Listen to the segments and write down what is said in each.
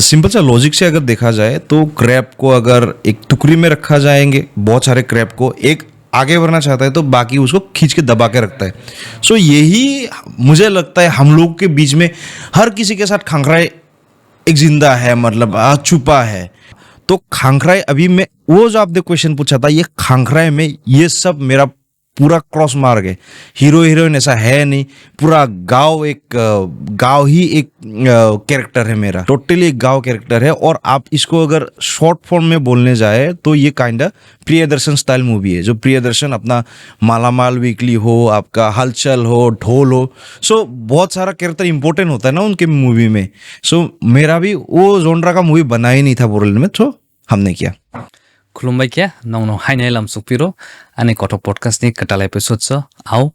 Simple सा logic से अगर देखा जाए तो क्रैब को अगर एक टुकड़ी में रखा जाएंगे, बहुत सारे क्रैब को, एक आगे बढ़ना चाहता है तो बाकी उसको खींच के दबा के रखता है। सो यही मुझे लगता है हम लोग के बीच में हर किसी के साथ खांखराई एक जिंदा है, मतलब छुपा है। तो खांखराई अभी मैं वो जो आपने क्वेश्चन पूछा था, ये खांखराई में ये सब मेरा पूरा क्रॉस मार्ग है। हीरो हीरोइन ऐसा है नहीं, पूरा गांव गांव ही एक कैरेक्टर है मेरा, टोटली एक गांव कैरेक्टर है। और आप इसको अगर शॉर्ट फॉर्म में बोलने जाए तो ये काइंडा प्रियदर्शन स्टाइल मूवी है, जो प्रियदर्शन अपना मालामाल वीकली हो, आपका हलचल हो, ढोल हो, सो बहुत सारा कैरेक्टर इंपॉर्टेंट होता है ना उनके मूवी में। सो मेरा भी वो जोनरा का मूवी बना ही नहीं था बोरलैंड में, तो हमने किया। खुलुमबाय क्या नौनो हाइनाय लामसुकपिरो आने कथ पडकास्ट नि कटाल एपिसोड्स आओ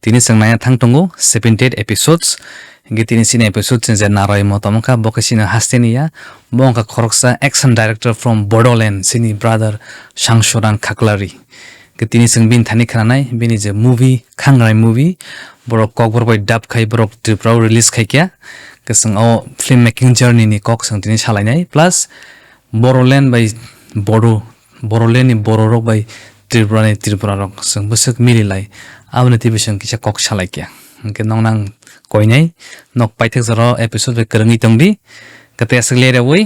तिनी संनाया थांग तंगो 78 एपिसोड्स गे तिनी सिने एपिसोड्स जे नाराय मतमका बकसिना हास्तेनिया बंका खरकसा एक्शन डायरेक्टर फ्रॉम बोडोलैंड सिनी ब्रदर सांगसुरां खाख्लारि गे तिनी संग बिन थानि खनाय बिनि जे मूवी खांगराय मूवी बरक ककबर बाय डाब खाय बरक ट्रिपराव रिलीज खाय क्या गे संग ओ फिल्म मेकिंग जर्नी नि कक संग तिनी सालायनाय प्लस बोडोलैंड बाय बोरोलेनि बोरोरक बाय त्रिपुरा रक जों बोसोक मिलिलाय आबने टिभिसन किसा कक सालायकिया के नंनां कोइनाय नक पाइथक जरो एपिसोड बे करंगि तंगदि कते असलेरे वे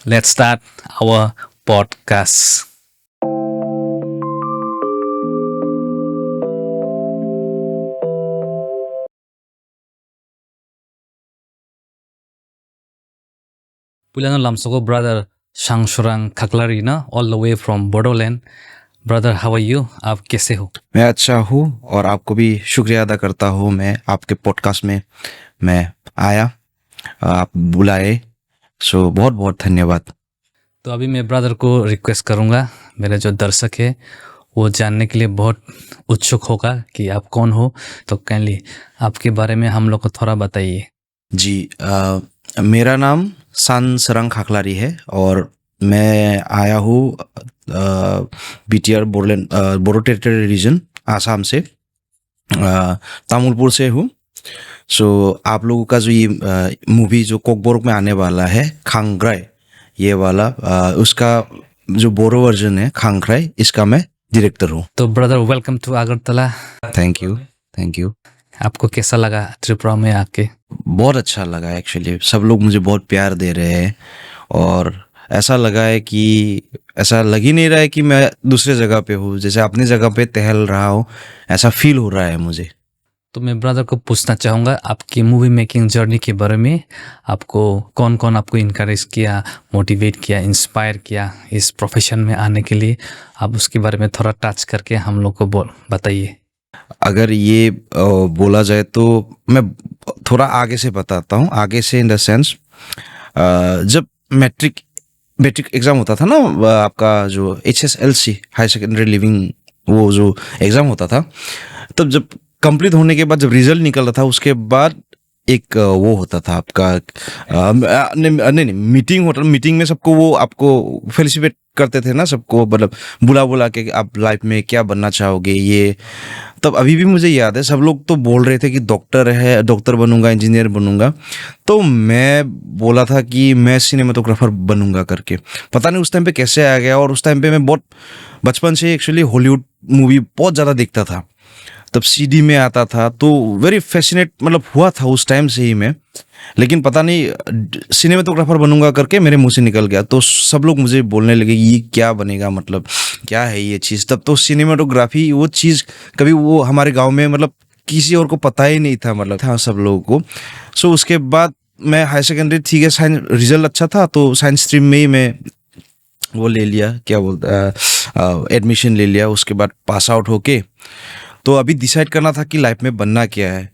लेट्स स्टार्ट आवर पॉडकास्ट। पुलानो लामसोको ब्रदर सांगसुरां खाख्लारि ना all the way from Bodoland. Brother how are you, आप कैसे हो? मैं अच्छा हूँ और आपको भी शुक्रिया अदा करता हूँ, मैं आपके पॉडकास्ट में मैं आया, आप बुलाए, सो बहुत बहुत धन्यवाद। तो अभी मैं ब्रदर को रिक्वेस्ट करूँगा, मेरे जो दर्शक है वो जानने के लिए बहुत उत्सुक होगा कि आप कौन हो, तो काइंडली आपके बारे में हम लोग को थोड़ा बताइए। जी, मेरा नाम सांगसुरां खाख्लारि है और मैं आया हूँ BTR Bodoland Bodo territory region Assam से, तामुलपुर से हूँ। सो आप लोगों का जो ये मूवी जो कोकबोरक में आने वाला है खांगराय, ये वाला उसका जो बोरो वर्जन है खांगराय, इसका मैं डायरेक्टर हूँ। तो brother welcome to Agartala. Thank you, thank you. आपको कैसा लगा त्रिपुरा में आके? बहुत अच्छा लगा एक्चुअली, सब लोग मुझे बहुत प्यार दे रहे हैं और ऐसा लगा है कि ऐसा लग ही नहीं रहा है कि मैं दूसरे जगह पे हूँ, जैसे अपनी जगह पे टहल रहा हूँ, ऐसा फील हो रहा है मुझे। तो मैं ब्रदर को पूछना चाहूँगा आपकी मूवी मेकिंग जर्नी के बारे में। आपको कौन कौन आपको इनकरेज किया, मोटिवेट किया, इंस्पायर किया इस प्रोफेशन में आने के लिए, आप उसके बारे में थोड़ा टच करके हम लोग को बताइए। अगर ये बोला जाए तो मैं थोड़ा आगे से बताता हूँ, आगे से इन द सेंस जब मैट्रिक एग्ज़ाम होता था ना, आपका जो HSLC हाई सेकेंडरी लिविंग वो जो एग्ज़ाम होता था, तब जब कंप्लीट होने के बाद जब रिजल्ट निकल रहा था, उसके बाद एक वो होता था आपका नहीं मीटिंग होता, मीटिंग में सबको वो आपको फेलिसिटेट करते थे ना, सबको मतलब बुला के आप लाइफ में क्या बनना चाहोगे ये। तब अभी भी मुझे याद है सब लोग तो बोल रहे थे कि डॉक्टर बनूंगा, इंजीनियर बनूंगा, तो मैं बोला था कि मैं सिनेमेटोग्राफर बनूंगा करके। पता नहीं उस टाइम पे कैसे आ गया, और उस टाइम पे मैं बहुत बचपन से एक्चुअली हॉलीवुड मूवी बहुत ज़्यादा देखता था, तब CD में आता था, तो वेरी फैसिनेट मतलब हुआ था उस टाइम से ही मैं। लेकिन पता नहीं सिनेमेटोग्राफर बनूंगा करके मेरे मुंह से निकल गया, तो सब लोग मुझे बोलने लगे ये क्या बनेगा, मतलब क्या है ये चीज़। तब तो सिनेमेटोग्राफी वो चीज़ कभी वो हमारे गांव में मतलब किसी और को पता ही नहीं था, मतलब था सब लोगों को। सो उसके बाद मैं हाई सेकेंडरी, ठीक है, साइंस रिजल्ट अच्छा था तो साइंस स्ट्रीम में ही मैं वो ले लिया, क्या बोलता एडमिशन ले लिया। उसके बाद पास आउट होके तो अभी डिसाइड करना था कि लाइफ में बनना क्या है।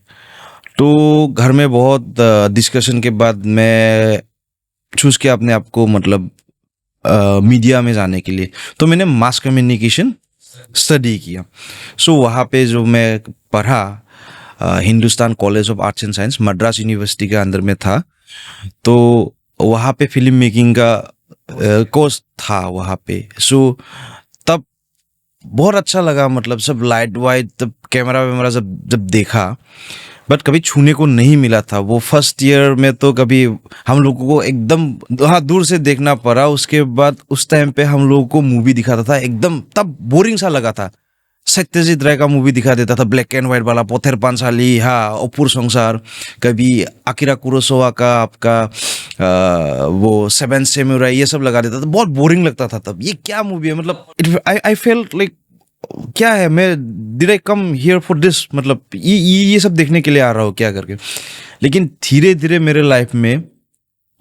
तो घर में बहुत डिस्कशन के बाद मैं चूज़ किया अपने आप को, मतलब मीडिया में जाने के लिए। तो मैंने मास कम्युनिकेशन स्टडी किया। सो वहाँ पे जो मैं पढ़ा, Hindustan college of arts and science Madras university के अंदर में था, तो वहाँ पे फिल्म मेकिंग का कोर्स था वहाँ पे। सो तब बहुत अच्छा लगा, मतलब सब लाइट वाइट, तब कैमरा वैमरा जब देखा, बट कभी छूने को नहीं मिला था। वो फर्स्ट ईयर में तो कभी हम लोगों को एकदम हाँ दूर से देखना पड़ा। उसके बाद उस टाइम पे हम लोगों को मूवी दिखाता था एकदम, तब बोरिंग सा लगा था। सत्यजीत राय का मूवी दिखा देता था, ब्लैक एंड व्हाइट वाला, पोथेर पांचाली, हाँ अपूर संसार, कभी अकिरा कुरोसावा का आपका वो सेवन सैमुराई, ये सब लगा देता था। बहुत बोरिंग लगता था तब, ये क्या मूवी है, मतलब आई फेल्ट लाइक क्या है, मैं did I come here for this, मतलब ये सब देखने के लिए आ रहा हूँ क्या करके। लेकिन धीरे धीरे मेरे लाइफ में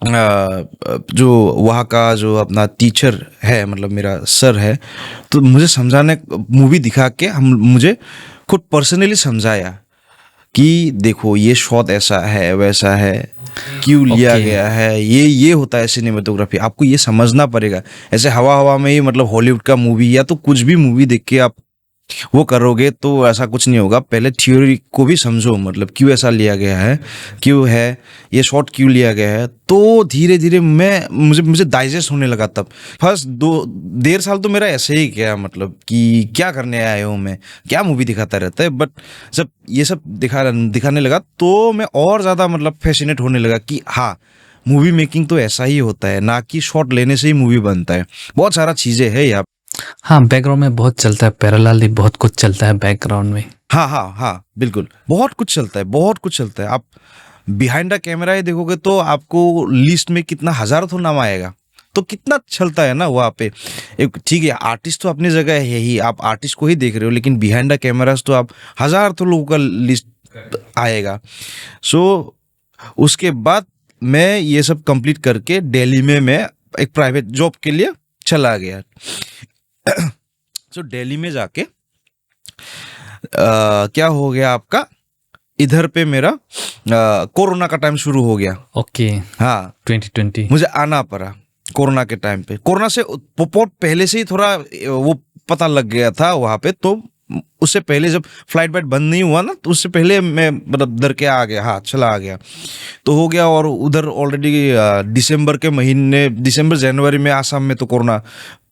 जो वहाँ का जो अपना टीचर है, मतलब मेरा सर है, तो मुझे समझाने, मूवी दिखा के मुझे खुद पर्सनली समझाया कि देखो ये शॉट ऐसा है वैसा है, क्यों लिया Okay. गया है, ये होता है सिनेमेटोग्राफी, आपको ये समझना पड़ेगा। ऐसे हवा हवा में ही मतलब हॉलीवुड का मूवी या तो कुछ भी मूवी देख के आप वो करोगे तो ऐसा कुछ नहीं होगा। पहले थ्योरी को भी समझो, मतलब क्यों ऐसा लिया गया है, क्यों है ये शॉट, क्यों लिया गया है। तो धीरे धीरे मुझे डाइजेस्ट होने लगा। तब फर्स्ट 1.5 साल तो मेरा ऐसे ही गया, मतलब कि क्या करने आया हूँ मैं, क्या मूवी दिखाता रहता है। बट जब ये सब दिखाने लगा तो मैं और ज़्यादा मतलब फैसिनेट होने लगा कि हाँ, मूवी मेकिंग तो ऐसा ही होता है, ना कि शॉट लेने से ही मूवी बनता है। बहुत सारा चीज़ें है यहाँ। हाँ, बैकग्राउंड में बहुत चलता है, पैरेलली बहुत कुछ चलता है बैकग्राउंड में। हाँ हाँ हाँ बिल्कुल, बहुत कुछ चलता है, बहुत कुछ चलता है। आप बिहाइंड द कैमरा ही देखोगे तो आपको लिस्ट में कितना हज़ार तो नाम आएगा। तो कितना चलता है ना वहाँ पे। एक ठीक है, आर्टिस्ट तो अपनी जगह है ही, आप आर्टिस्ट को ही देख रहे हो, लेकिन बिहाइंड द कैमरास तो आप हज़ार तो लोगों का लिस्ट आएगा। सो उसके बाद मैं ये सब कंप्लीट करके दिल्ली में मैं एक प्राइवेट जॉब के लिए चला गया। सो दिल्ली में जाके क्या हो गया आपका, इधर पे मेरा कोरोना का टाइम शुरू हो गया। ओके, हाँ 2020। मुझे आना पड़ा कोरोना के टाइम पे। कोरोना से बहुत पहले से ही थोड़ा वो पता लग गया था वहाँ पे। तो उससे पहले जब फ्लाइट वाइट बंद नहीं हुआ ना, तो उससे पहले मैं मतलब डर के आ गया, हाँ चला आ गया तो हो गया। और उधर ऑलरेडी दिसंबर के महीने, दिसंबर जनवरी में आसाम में तो कोरोना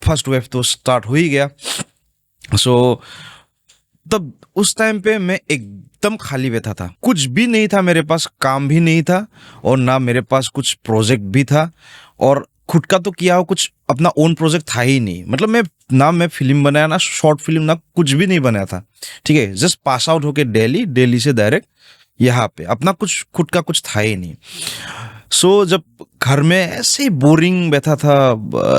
फर्स्ट वेव तो स्टार्ट हो ही गया। सो तब उस टाइम पे मैं एकदम खाली बैठा था, कुछ भी नहीं था मेरे पास, काम भी नहीं था और ना मेरे पास कुछ प्रोजेक्ट भी था। और खुद का तो किया हो कुछ अपना ओन प्रोजेक्ट था ही नहीं। मतलब मैं फिल्म बनाया, ना शॉर्ट फिल्म, ना कुछ भी नहीं बनाया था। ठीक है, जस्ट पास आउट होके दिल्ली से डायरेक्ट यहाँ पे, अपना कुछ खुद का कुछ था ही नहीं। सो जब घर में ऐसे ही बोरिंग बैठा था,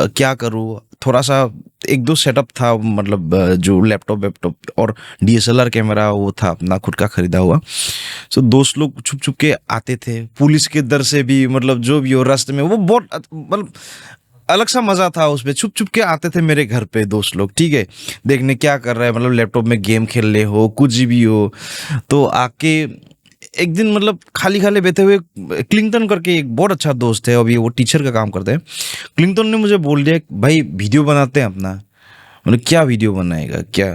क्या करूँ, थोड़ा सा 1-2 सेटअप था, मतलब जो लैपटॉप और DSLR कैमरा वो था अपना खुद का खरीदा हुआ। सो दोस्त लोग छुप छुप के आते थे, पुलिस के डर से भी, मतलब जो भी हो रास्ते में, वो बहुत मतलब अलग सा मजा था उसमें। छुप छुप के आते थे मेरे घर पे दोस्त लोग, ठीक है, देखने क्या कर रहा है, मतलब लैपटॉप में गेम खेल ले हो, कुछ भी हो। तो आके एक दिन मतलब खाली खाली बैठे हुए, क्लिंगटन करके एक बहुत अच्छा दोस्त है, अभी वो टीचर का काम करते हैं। क्लिंगटन ने मुझे बोल दिया भाई वीडियो बनाते हैं अपना। मतलब क्या वीडियो बनाएगा क्या,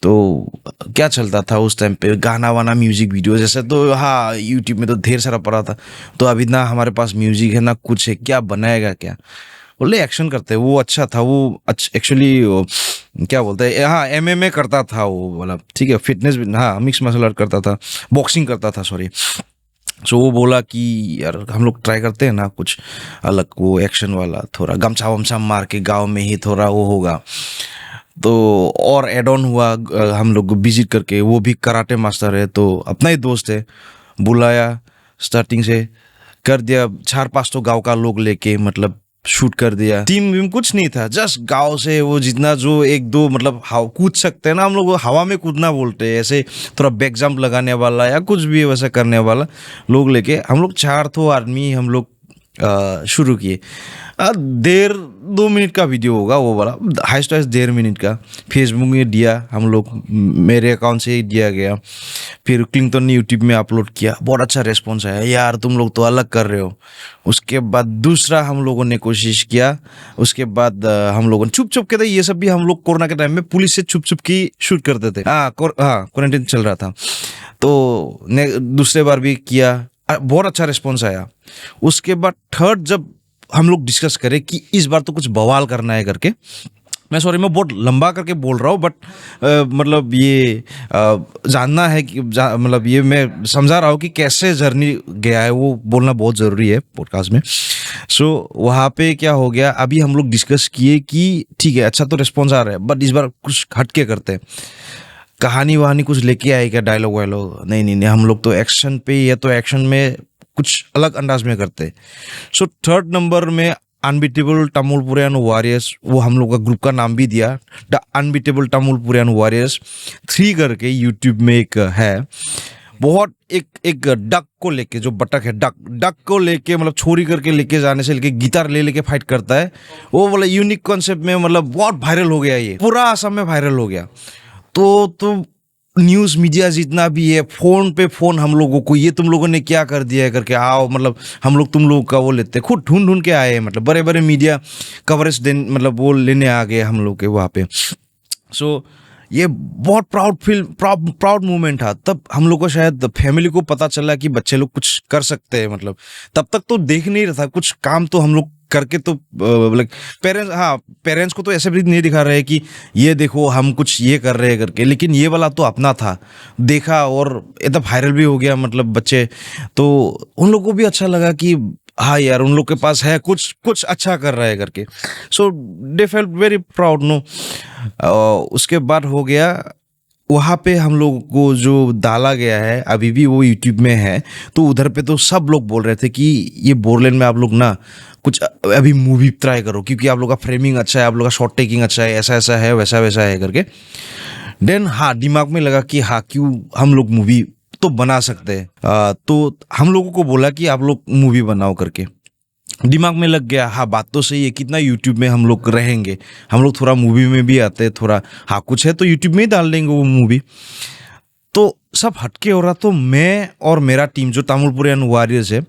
तो क्या चलता था उस टाइम पे, गाना वाना म्यूजिक वीडियो जैसे, तो हाँ यूट्यूब में तो ढेर सारा पड़ा था। तो अभी ना हमारे पास म्यूजिक है ना कुछ है, क्या बनाएगा क्या, बोले एक्शन करते हैं। वो अच्छा था, वो एक्चुअली क्या बोलते हैं, हाँ MMA करता था वो वाला, ठीक है, फिटनेस भी, हाँ मिक्स मार्शल आर्ट करता था, बॉक्सिंग करता था सॉरी। सो वो बोला कि यार हम लोग ट्राई करते हैं ना कुछ अलग, वो एक्शन वाला, थोड़ा गमछा वमछा मार के गांव में ही थोड़ा वो होगा। तो और एड ऑन हुआ, हम लोग विजिट करके, वो भी कराटे मास्टर है तो अपना ही दोस्त है, बुलाया, स्टार्टिंग से कर दिया। 4-5 तो गांव का लोग लेके मतलब शूट कर दिया। टीम वीम कुछ नहीं था, जस्ट गांव से वो जितना जो 1-2 मतलब कूद सकते हैं ना, हम लोग हवा में कूदना बोलते हैं, ऐसे थोड़ा बैक जंप लगाने वाला या कुछ भी वैसा करने वाला लोग लेके हम लोग 4 तो आदमी हम लोग शुरू किए। 1.5-2 मिनट का वीडियो होगा वो वाला, हाइस्ट 1.5 मिनट का। फेसबुक में दिया हम लोग, मेरे अकाउंट से ही दिया गया, फिर क्लिंगटन ने यूट्यूब में अपलोड किया। बहुत अच्छा रेस्पॉन्स आया, यार तुम लोग तो अलग कर रहे हो। उसके बाद दूसरा हम लोगों ने कोशिश किया, उसके बाद हम लोगों ने छुप छुप के, था ये सब भी हम लोग कोरोना के टाइम में पुलिस से छुप छुप की शूट करते थे। हाँ क्वारंटाइन चल रहा था, तो दूसरे बार भी किया, बहुत अच्छा रिस्पॉन्स आया। उसके बाद थर्ड जब हम लोग डिस्कस करें कि इस बार तो कुछ बवाल करना है करके, मैं सॉरी मैं बहुत लंबा करके बोल रहा हूँ, बट मतलब ये जानना है कि मतलब ये मैं समझा रहा हूँ कि कैसे जर्नी गया है, वो बोलना बहुत ज़रूरी है पॉडकास्ट में। सो वहाँ पे क्या हो गया, अभी हम लोग डिस्कस किए कि ठीक है अच्छा तो रिस्पॉन्स आ रहा है, बट इस बार कुछ हटके करते हैं, कहानी वहानी कुछ लेके आए क्या, डायलॉग वायलॉग नहीं नहीं नहीं, हम लोग तो एक्शन पे या तो एक्शन में कुछ अलग अंदाज में करते हैं। सो थर्ड नंबर में अनबीटेबल तमिलपुरियन वॉरियर्स, वो हम लोग का ग्रुप का नाम भी दिया, द अनबीटेबल तमिलपुरियन वॉरियर्स 3 करके यूट्यूब में एक है। बहुत एक डक को लेके, जो बटक है, डक को लेके मतलब छोरी करके लेके जाने से लेके गिटार ले लेके फाइट करता है, वो मतलब यूनिक कॉन्सेप्ट में मतलब बहुत वायरल हो गया, ये पूरा असम में वायरल हो गया। तो न्यूज़ मीडिया जितना भी है, फोन पे फोन हम लोगों को, ये तुम लोगों ने क्या कर दिया है करके, आओ मतलब हम लोग तुम लोग का वो लेते, खुद ढूंढ ढूंढ के आए हैं, मतलब बड़े बड़े मीडिया कवरेज देन मतलब वो लेने आ गए हम लोग के वहाँ पे। सो ये बहुत प्राउड मोमेंट था। तब हम लोग को शायद फैमिली को पता चला कि बच्चे लोग कुछ कर सकते हैं, मतलब तब तक तो देख नहीं रहा था कुछ काम, तो हम लोग करके तो लाइक पेरेंट्स को तो ऐसे भी नहीं दिखा रहे कि ये देखो हम कुछ ये कर रहे हैं करके, लेकिन ये वाला तो अपना था, देखा और एकदम वायरल भी हो गया, मतलब बच्चे तो उन लोगों को भी अच्छा लगा कि हाँ यार उन लोग के पास है कुछ अच्छा कर रहा है करके। So they felt very proud no. उसके बाद हो गया वहाँ पे हम लोग को जो डाला गया है, अभी भी वो यूट्यूब में है, तो उधर पे तो सब लोग बोल रहे थे कि ये बोरलैंड में आप लोग ना कुछ अभी मूवी ट्राई करो, क्योंकि आप लोग का फ्रेमिंग अच्छा है, आप लोग का शॉट टेकिंग अच्छा है, ऐसा ऐसा है वैसा वैसा है करके। देन हाँ दिमाग में लगा कि हाँ क्यों हम लोग मूवी तो बना सकते हैं। तो हम लोगों को बोला कि आप लोग मूवी बनाओ करके, दिमाग में लग गया हाँ बात तो सही है, कितना यूट्यूब में हम लोग रहेंगे, हम लोग थोड़ा मूवी में भी आते हैं, थोड़ा हाँ कुछ है तो यूट्यूब में ही डाल देंगे वो मूवी। तो सब हटके हो रहा, तो मैं और मेरा टीम जो तमिलपुरियन वॉरियर्स है,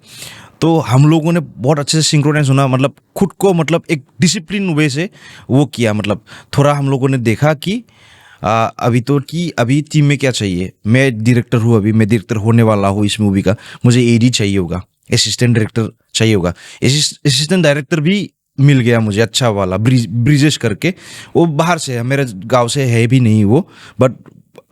तो हम लोगों ने बहुत अच्छे से सिंक्रोनाइज होना, मतलब खुद को मतलब एक डिसिप्लिन वे से वो किया, मतलब थोड़ा हम लोगों ने देखा कि अभी तो कि अभी टीम में क्या चाहिए, मैं डायरेक्टर हूँ, अभी मैं डायरेक्टर होने वाला हूँ इस मूवी का, मुझे एडी चाहिए होगा, असिस्टेंट डायरेक्टर चाहिए होगा, असिस्टेंट डायरेक्टर भी मिल गया मुझे अच्छा वाला, ब्रिजेश करके, वो बाहर से है, मेरे गांव से है भी नहीं वो, बट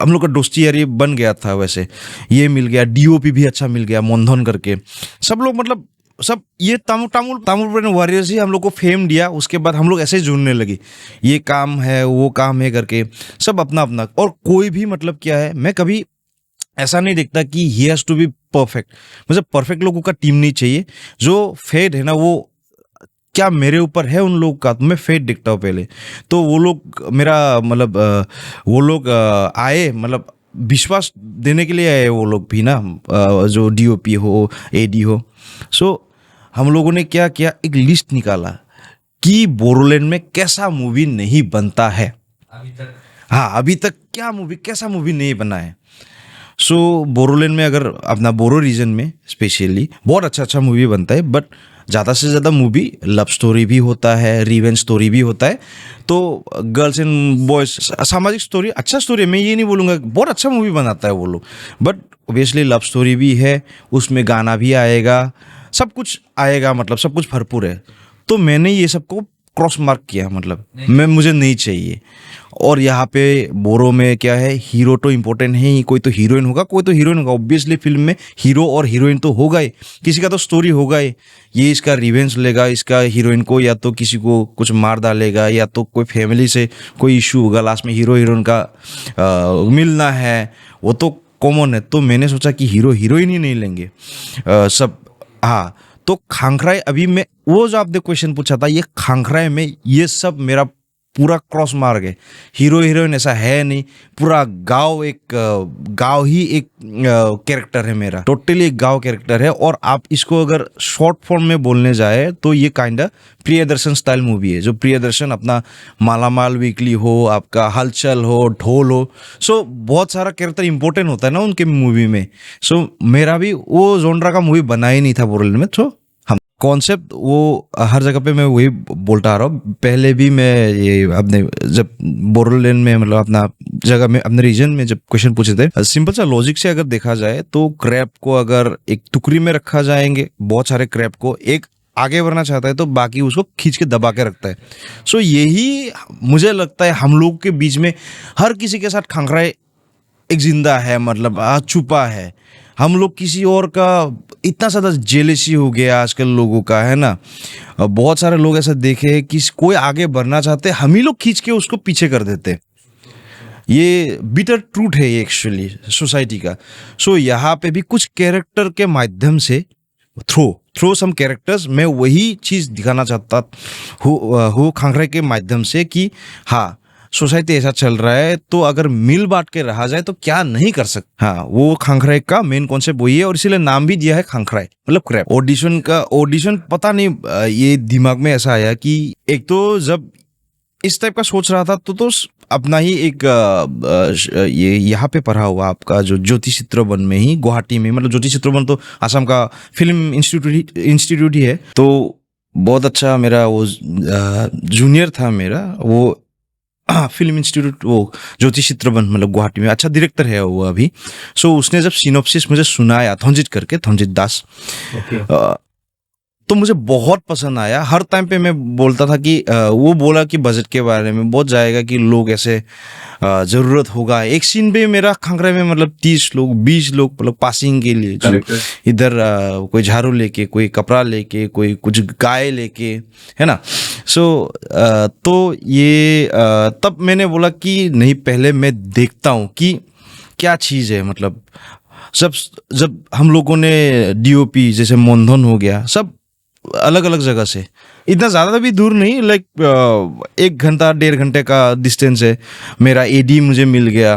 हम लोग का दोस्ती यार ये बन गया था वैसे, ये मिल गया, डीओपी भी अच्छा मिल गया मोंधन करके, सब लोग मतलब सब ये तमिल वॉरियर्स ही हम लोग को फेम दिया। उसके बाद हम लोग ऐसे ही जुड़ने लगे, ये काम है वो काम है करके, सब अपना अपना। और कोई भी मतलब क्या है, मैं कभी ऐसा नहीं देखता कि he has to be perfect, मुझे परफेक्ट लोगों का टीम नहीं चाहिए, जो फेड है ना वो क्या मेरे ऊपर है उन लोग का, तो मैं फेट देखता हूँ पहले। तो वो लोग मेरा मतलब वो लोग आए, मतलब विश्वास देने के लिए आए वो लोग भी ना, जो डीओपी हो एडी हो। सो हम लोगों ने क्या किया, एक लिस्ट निकाला कि बोरोलैंड में कैसा मूवी नहीं बनता है अभी तक, हाँ अभी तक क्या मूवी कैसा मूवी नहीं बना है। सो बोरोलैंड में अगर अपना बोरो रीजन में स्पेशली बहुत अच्छा अच्छा मूवी बनता है, बट ज़्यादा से ज़्यादा मूवी लव स्टोरी भी होता है, रिवेंज स्टोरी भी होता है, तो गर्ल्स एंड बॉयज सामाजिक स्टोरी, अच्छा स्टोरी है, मैं ये नहीं बोलूँगा बहुत अच्छा मूवी बनाता है वो लोग, बट ऑब्वियसली लव स्टोरी भी है, उसमें गाना भी आएगा, सब कुछ आएगा, मतलब सब कुछ भरपूर है। तो मैंने ये सबको क्रॉस मार्क किया, मतलब मुझे नहीं चाहिए। और यहाँ पे बोरो में क्या है, हीरो तो इम्पोर्टेंट है ही, कोई तो हीरोइन होगा, कोई तो हीरोइन होगा, ऑब्वियसली फिल्म में हीरो और हीरोइन तो होगा ही, किसी का तो स्टोरी होगा ही, ये इसका रिवेंज लेगा, इसका हीरोइन को या तो किसी को कुछ मार डालेगा, या तो कोई फैमिली से कोई इशू होगा, लास्ट में हीरो हीरोइन का मिलना है, वो तो कॉमन है। तो मैंने सोचा कि हीरो हीरोइन ही नहीं लेंगे सब, हाँ। तो खांखराई, अभी मैं वो जो आपने क्वेश्चन पूछा था, ये खांखराई में ये सब मेरा पूरा क्रॉस मार गए, हीरो हीरोइन ऐसा है नहीं, पूरा गांव ही एक कैरेक्टर है मेरा, टोटली एक गांव कैरेक्टर है। और आप इसको अगर शॉर्ट फॉर्म में बोलने जाए तो ये kind of Priyadarshan style movie है, जो प्रियदर्शन अपना मालामाल वीकली हो, आपका हलचल हो, ढोल हो, सो बहुत सारा कैरेक्टर इंपॉर्टेंट होता है ना उनके मूवी में। सो मेरा भी वो जोनरा का मूवी बना ही नहीं था बोरलैंड में, तो कॉन्सेप्ट वो हर जगह पे मैं वही बोलता आ रहा हूँ। पहले भी मैं ये अपने जब बोरोलैंड में मतलब अपना जगह में अपने रीजन में जब क्वेश्चन पूछे थे, सिंपल सा लॉजिक से अगर देखा जाए तो क्रैब को अगर एक टुकड़ी में रखा जाएंगे, बहुत सारे क्रैब को एक आगे बढ़ना चाहता है तो बाकी उसको खींच के दबा के रखता है. सो यही मुझे लगता है हम लोग के बीच में हर किसी के साथ खांखराई एक जिंदा है, मतलब छुपा है. हम लोग किसी और का इतना ज़्यादा जेलेसी हो गया आजकल लोगों का, है ना. बहुत सारे लोग ऐसा देखे हैं कि कोई आगे बढ़ना चाहते हम ही लोग खींच के उसको पीछे कर देते. ये बिटर ट्रूथ है ये एक्चुअली सोसाइटी का. सो यहाँ पे भी कुछ कैरेक्टर के माध्यम से थ्रो सम कैरेक्टर्स मैं वही चीज़ दिखाना चाहता हूँ खांखराई के माध्यम से कि हाँ सोसाइटी ऐसा चल रहा है तो अगर मिल बांट के रहा जाए तो क्या नहीं कर सकते. हाँ वो खांखराई का मेन कॉन्सेप्ट वही है और इसीलिए नाम भी दिया है खांखराई, मतलब क्रैप. ऑडिशन पता नहीं ये दिमाग में ऐसा आया कि एक तो जब इस टाइप का सोच रहा था तो अपना ही एक ये यहाँ पे पढ़ा हुआ आपका जो ज्योति चित्रबन में ही गुवाहाटी में, मतलब ज्योति चित्रबन तो आसाम का फिल्म इंस्टीट्यूट ही है. तो बहुत अच्छा मेरा वो जूनियर था मेरा, वो फिल्म इंस्टीट्यूट वो ज्योति चित्रबन मतलब गुवाहाटी में अच्छा डायरेक्टर है वो अभी. सो उसने जब सिनॉप्सिस मुझे सुनाया थंजित दास तो मुझे बहुत पसंद आया. हर टाइम पे मैं बोलता था कि वो बोला कि बजट के बारे में बहुत जाएगा कि लोग ऐसे ज़रूरत होगा. एक सीन पे मेरा खांखराई में मतलब 30 लोग 20 लोग मतलब पासिंग के लिए जो इधर कोई झाड़ू लेके, कोई कपड़ा लेके, कोई कुछ गाय लेके, है ना. सो तो ये तब मैंने बोला कि नहीं पहले मैं देखता हूँ कि क्या चीज़ है. मतलब जब हम लोगों ने DOP जैसे मोनधन हो गया, सब अलग अलग जगह से, इतना ज़्यादा भी दूर नहीं, लाइक 1 घंटा 1.5 घंटे का डिस्टेंस है. मेरा AD मुझे मिल गया.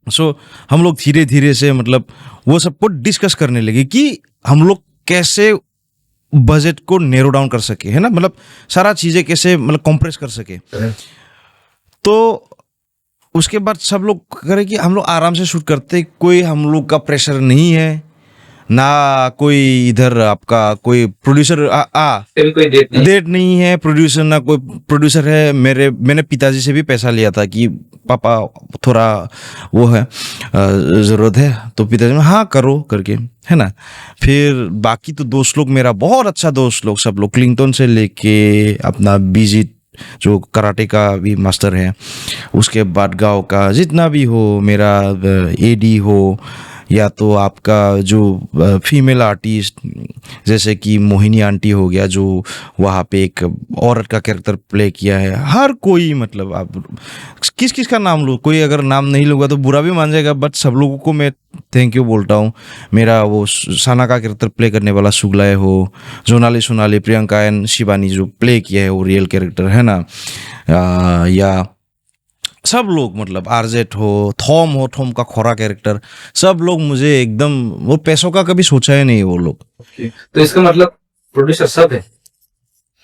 सो हम लोग धीरे धीरे से मतलब वो सबको डिस्कस करने लगे कि हम लोग कैसे बजट को नैरो डाउन कर सके, है ना, मतलब सारा चीज़ें कैसे मतलब कंप्रेस कर सके. तो उसके बाद सब लोग करें कि हम लोग आराम से शूट करते, कोई हम लोग का प्रेशर नहीं है ना, कोई इधर आपका कोई प्रोड्यूसर कोई डेट नहीं है प्रोड्यूसर, ना कोई प्रोड्यूसर है. मैंने पिताजी से भी पैसा लिया था कि पापा थोड़ा वो है ज़रूरत है, तो पिताजी ने हाँ करो करके, है ना. फिर बाकी तो दोस्त लोग, मेरा बहुत अच्छा दोस्त लोग, सब लोग क्लिंगटन से लेके अपना बीजी जो कराटे का भी मास्टर है, उसके बाद गाँव का जितना भी हो, मेरा AD हो, या तो आपका जो फीमेल आर्टिस्ट जैसे कि मोहिनी आंटी हो गया जो वहाँ पे एक औरत का कैरेक्टर प्ले किया है. हर कोई मतलब आप किस का नाम लो, कोई अगर नाम नहीं लूँगा तो बुरा भी मान जाएगा, बट सब लोगों को मैं थैंक यू बोलता हूँ. मेरा वो साना का कैरेक्टर प्ले करने वाला सुगलाय हो, सोनाली प्रियंका एंड शिवानी जो प्ले किया है वो रियल कैरेक्टर, है ना. या सब लोग मतलब आरजेट हो, थॉम का खोरा कैरेक्टर, सब लोग मुझे एकदम, वो पैसों का कभी सोचा ही नहीं वो लोग. तो इसका मतलब प्रोड्यूसर सब है,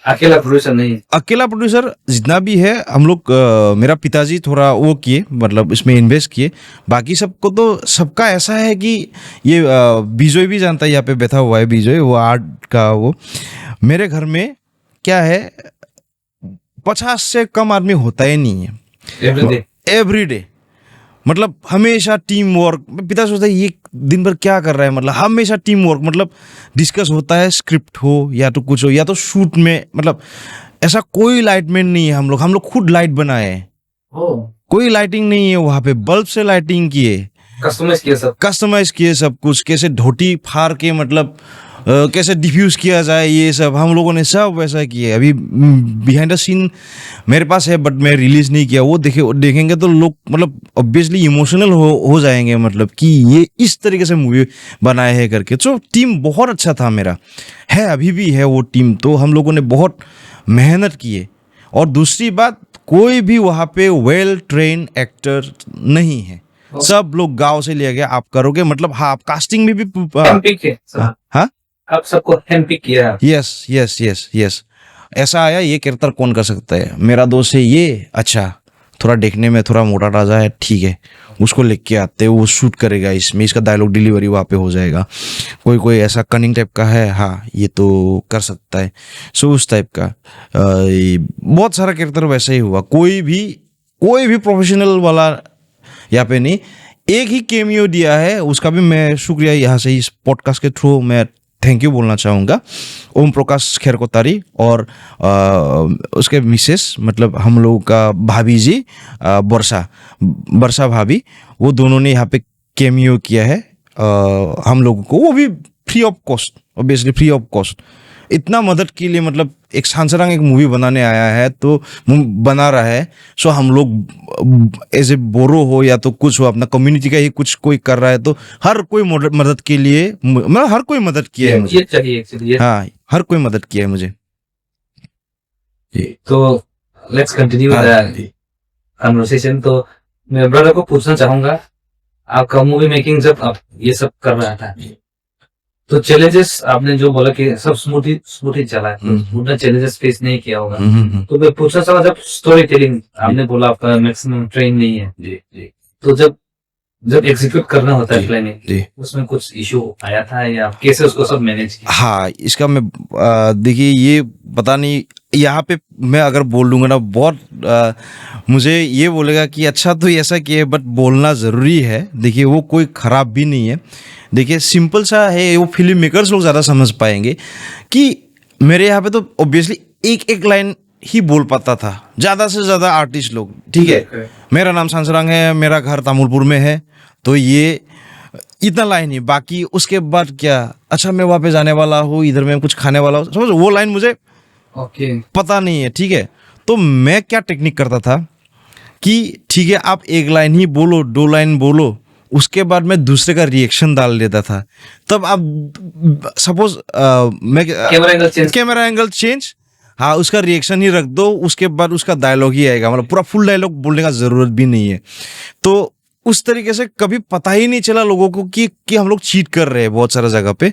अकेला प्रोड्यूसर नहीं. अकेला प्रोड्यूसर जितना भी है हम लोग मेरा पिताजी थोड़ा वो किए, मतलब इसमें इन्वेस्ट किए. बाकी सबको तो सबका ऐसा है कि ये बिजोय भी जानता है, यहाँ पे बैठा हुआ है बिजोय, वो आर्ट का वो. मेरे घर में क्या है 50 से कम आदमी होता ही नहीं है एवरी डे, मतलब हमेशा टीम वर्क. पिता सोचता है ये दिन भर क्या कर रहा है, मतलब हमेशा टीम वर्क, मतलब डिस्कस होता है, स्क्रिप्ट हो या तो कुछ हो या तो शूट में, मतलब ऐसा कोई लाइटमैन नहीं है. हम लोग खुद लाइट बनाए हैं, कोई लाइटिंग नहीं है वहाँ पे, बल्ब से लाइटिंग किए, कस्टमाइज किए सब कुछ, कैसे धोती फाड़ के मतलब कैसे डिफ्यूज किया जाए, ये सब हम लोगों ने सब वैसा किया. अभी बिहाइंड द सीन मेरे पास है बट मैं रिलीज नहीं किया. वो देखेंगे तो लोग मतलब ऑब्वियसली इमोशनल हो जाएंगे, मतलब कि ये इस तरीके से मूवी बनाए है करके. तो टीम बहुत अच्छा था मेरा, है अभी भी है वो टीम. तो हम लोगों ने बहुत मेहनत किए. और दूसरी बात, कोई भी वहाँ पे वेल ट्रेन एक्टर नहीं है, सब लोग गांव से लिया गया. आप करोगे मतलब हाँ, आप कास्टिंग में भी हाँ आप सबको हैंडपिक किया. यस ऐसा आया, ये कैरेक्टर कौन कर सकता है, मेरा दोस्त है ये, अच्छा थोड़ा देखने में थोड़ा मोटा ताजा है, ठीक है उसको लेके आते, वो शूट करेगा इसमें, इसका डायलॉग डिलीवरी वहाँ पे हो जाएगा. कोई ऐसा कनिंग टाइप का है, हाँ ये तो कर सकता है. सो उस टाइप का बहुत सारा कैरेक्टर वैसा ही हुआ. कोई भी प्रोफेशनल वाला यहाँ पे नहीं. एक ही केमियो दिया है, उसका भी मैं शुक्रिया यहाँ से इस पॉडकास्ट के थ्रू मैं थैंक यू बोलना चाहूँगा ओम प्रकाश खेरकोतारी और उसके मिसेस मतलब हम लोगों का भाभी जी वर्षा भाभी, वो दोनों ने यहाँ पे कैमियो किया है हम लोगों को, वो भी free of cost, obviously free of cost. इतना मदद के लिए मतलब एक सांसरांग एक मूवी बनाने आया है तो बना रहा है, सो हम लोग एज ए बोरो हो या तो कुछ हो अपना कम्युनिटी का ही कुछ कोई कर रहा है तो हर कोई मदद के लिए मतलब हर कोई मदद किया है मुझे। ये चाहिए एक्चुअली। हाँ, हर कोई मदद किया है मुझे। तो लेट्स कंटिन्यू द कन्वर्सेशन। तो मैं ब्रदर को पूछना चाहूंगा, आपका मूवी मेकिंग जब आप ये सब कर रहा था तो चैलेंजेस आपने जो बोला कि सब स्मूथली चला है, उतना चैलेंजेस फेस नहीं किया होगा। तो मैं पूछना चाहूंगा, जब स्टोरी टेलिंग आपने बोला आपका मैक्सिमम ट्रेन नहीं है जी, तो जब एग्जीक्यूट करना होता है प्लानिंग, उसमें कुछ इशू आया था या कैसे उसको सब मैनेज किया? हाँ, इसका मैं देखिए ये पता नहीं, यहाँ पे मैं अगर बोल लूँगा ना बहुत मुझे ये बोलेगा कि अच्छा तो ऐसा किए, बट बोलना ज़रूरी है। देखिए वो कोई ख़राब भी नहीं है। देखिए सिंपल सा है, वो फिल्म मेकर्स लोग ज़्यादा समझ पाएंगे कि मेरे यहाँ पे तो ऑब्वियसली एक लाइन ही बोल पाता था, ज़्यादा से ज़्यादा आर्टिस्ट लोग, ठीक है, मेरा नाम सांसरांग है, मेरा घर तामुलपुर में है, तो ये इतना लाइन ही, बाकी उसके बाद क्या, अच्छा मैं वहाँ पे जाने वाला हूँ, इधर मैं कुछ खाने वाला हूँ, समझ, वो लाइन मुझे पता नहीं है, ठीक है। तो मैं क्या टेक्निक करता था कि ठीक है आप एक लाइन ही बोलो, 2 लाइन बोलो, उसके बाद मैं दूसरे का रिएक्शन डाल देता था। तब आप सपोज मैं कैमरा एंगल चेंज, हाँ उसका रिएक्शन ही रख दो, उसके बाद उसका डायलॉग ही आएगा, मतलब पूरा फुल डायलॉग बोलने का जरूरत भी नहीं है। तो उस तरीके से कभी पता ही नहीं चला लोगों को कि हम लोग चीट कर रहे हैं बहुत सारा जगह पे।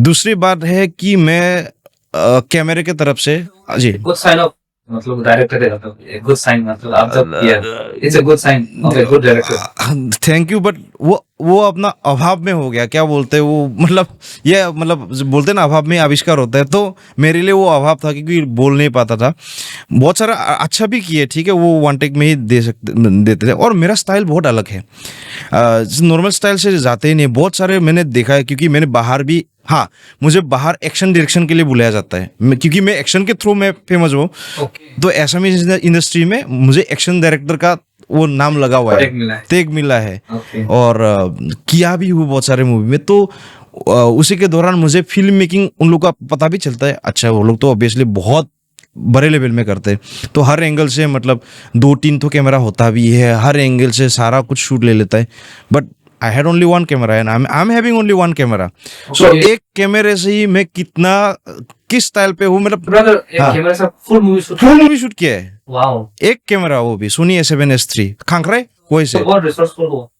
दूसरी बात है कि मैं कैमरे के तरफ से जी गुड साइन ऑफ मतलब डायरेक्टर है, गुड साइन मतलब आप जब किया, it's a good sign of a good director. Thank you, but वो अपना अभाव में हो गया, क्या बोलते हैं वो, मतलब ये मतलब बोलते हैं ना अभाव में आविष्कार होता है, तो मेरे लिए वो अभाव था क्योंकि बोल नहीं पाता था। बहुत सारा अच्छा भी किए, ठीक है, वो वन टेक में ही देते थे, और मेरा स्टाइल बहुत अलग है, नॉर्मल स्टाइल से जाते ही नहीं। बहुत सारे मैंने देखा है, क्योंकि मैंने बाहर भी, हाँ मुझे बाहर एक्शन डायरेक्शन के लिए बुलाया जाता है, क्योंकि मैं एक्शन के थ्रू मैं फेमस हूँ, तो एसामीज इंडस्ट्री में मुझे एक्शन डायरेक्टर का वो नाम लगा हुआ है, टैग मिला है, और किया भी हूँ बहुत सारे मूवी में। तो उसी के दौरान मुझे फिल्म मेकिंग उन लोग का पता भी चलता है, अच्छा वो लोग तो ऑब्वियसली बहुत बड़े लेवल में करते हैं, तो हर एंगल से मतलब 2-3 तो कैमरा होता भी है, हर एंगल से सारा कुछ शूट ले लेता है। But I had only one camera and I'm having only one camera. So एक कैमरे से ही मैं किस स्टाइल पे हूँ, मतलब ब्रदर एक कैमरा से फुल मूवी शूट किया है। वाओ, एक कैमरा, वो भी सोनी A7S3 खांखराई वही से। बहुत रिसोर्सफुल हो,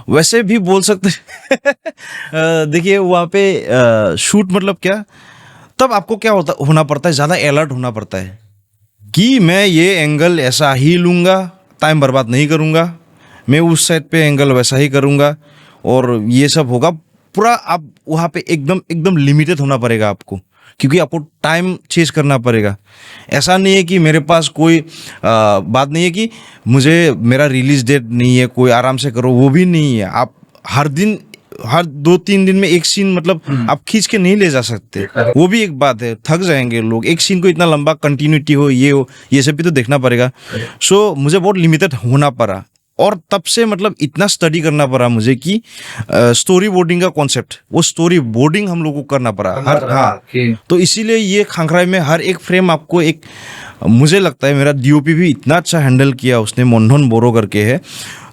वैसे भी बोल सकते देखिए वहाँ पे शूट मतलब क्या, तब आपको क्या होना पड़ता है, ज़्यादा अलर्ट होना पड़ता है कि मैं ये एंगल ऐसा ही लूँगा, टाइम बर्बाद नहीं करूँगा, मैं उस साइड पे एंगल वैसा ही करूँगा, और ये सब होगा पूरा। आप वहाँ पे एकदम लिमिटेड होना पड़ेगा आपको, क्योंकि आपको टाइम चेज करना पड़ेगा। ऐसा नहीं है कि मेरे पास कोई बात नहीं है कि मुझे मेरा रिलीज डेट नहीं है, कोई आराम से करो, वो भी नहीं है। आप हर 2-3 दिन में एक सीन मतलब आप खींच के नहीं ले जा सकते, वो भी एक बात है, थक जाएंगे लोग। एक सीन को इतना लंबा कंटिन्यूटी हो, ये सब भी तो देखना पड़ेगा। सो मुझे बहुत लिमिटेड होना पड़ा, और तब से मतलब इतना स्टडी करना पड़ा मुझे कि स्टोरी बोर्डिंग का कॉन्सेप्ट, वो स्टोरी बोर्डिंग हम लोगों को करना पड़ा तो इसीलिए ये खांखराई में हर एक फ्रेम आपको एक, मुझे लगता है मेरा डीओपी भी इतना अच्छा हैंडल किया उसने, मोहन बोरो करके है,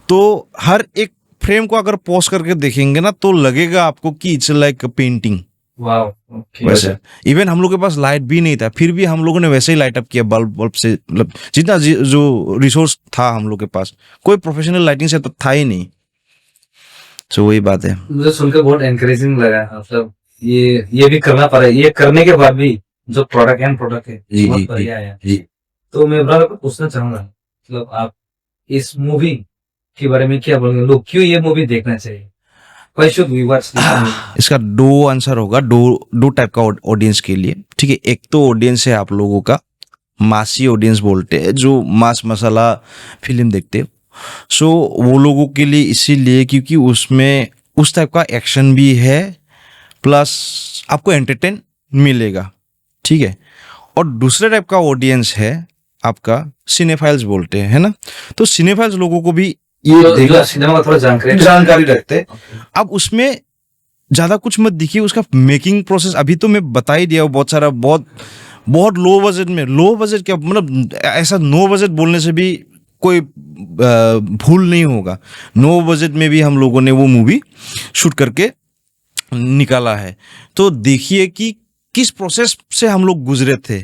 तो हर एक फ्रेम को अगर पॉज करके देखेंगे ना तो लगेगा आपको कि इट्स लाइक पेंटिंग। वैसे इवन हम लोग के पास लाइट भी नहीं था, फिर भी हम लोगों ने वैसे ही लाइट अप किया बल्ब से, मतलब जितना जो रिसोर्स था हम लोग के पास, कोई प्रोफेशनल लाइटिंग से तो था ही नहीं। तो वही बात है, मुझे सुनकर बहुत एनकरेजिंग लगा, मतलब ये भी करना पड़ा, ये करने के बाद भी जो प्रोडक्ट है बहुत बढ़िया है। तो मैं ब्रदर को पूछना चाहूंगा, मतलब आप इस मूवी के बारे में क्या बोलेंगे, लोग क्यों ये मूवी देखना चाहिए? इसका 2 आंसर होगा, 2 टाइप का ऑडियंस के लिए, ठीक है। एक तो ऑडियंस है आप लोगों का मासी ऑडियंस बोलते हैं, जो मास मसाला फिल्म देखते हो, सो वो लोगों के लिए इसीलिए क्योंकि उसमें उस टाइप का एक्शन भी है, प्लस आपको एंटरटेन मिलेगा, ठीक है। और दूसरे टाइप का ऑडियंस है आपका सिनेफाइल्स बोलते हैं, है ना। तो सिनेफाइल्स लोगों को भी ये जो सिनेमा का थोड़ा जानकारी रखते हैं। अब उसमें ज्यादा कुछ मत दिखिए, उसका मेकिंग प्रोसेस अभी तो मैं बता ही दिया, बहुत सारा बहुत लो बजट में, लो बजट क्या मतलब ऐसा नो बजट बोलने से भी कोई भूल नहीं होगा। नो बजट में भी हम लोगों ने वो मूवी शूट करके निकाला है। तो देखिए कि किस प्रोसेस से हम लोग गुजरे थे।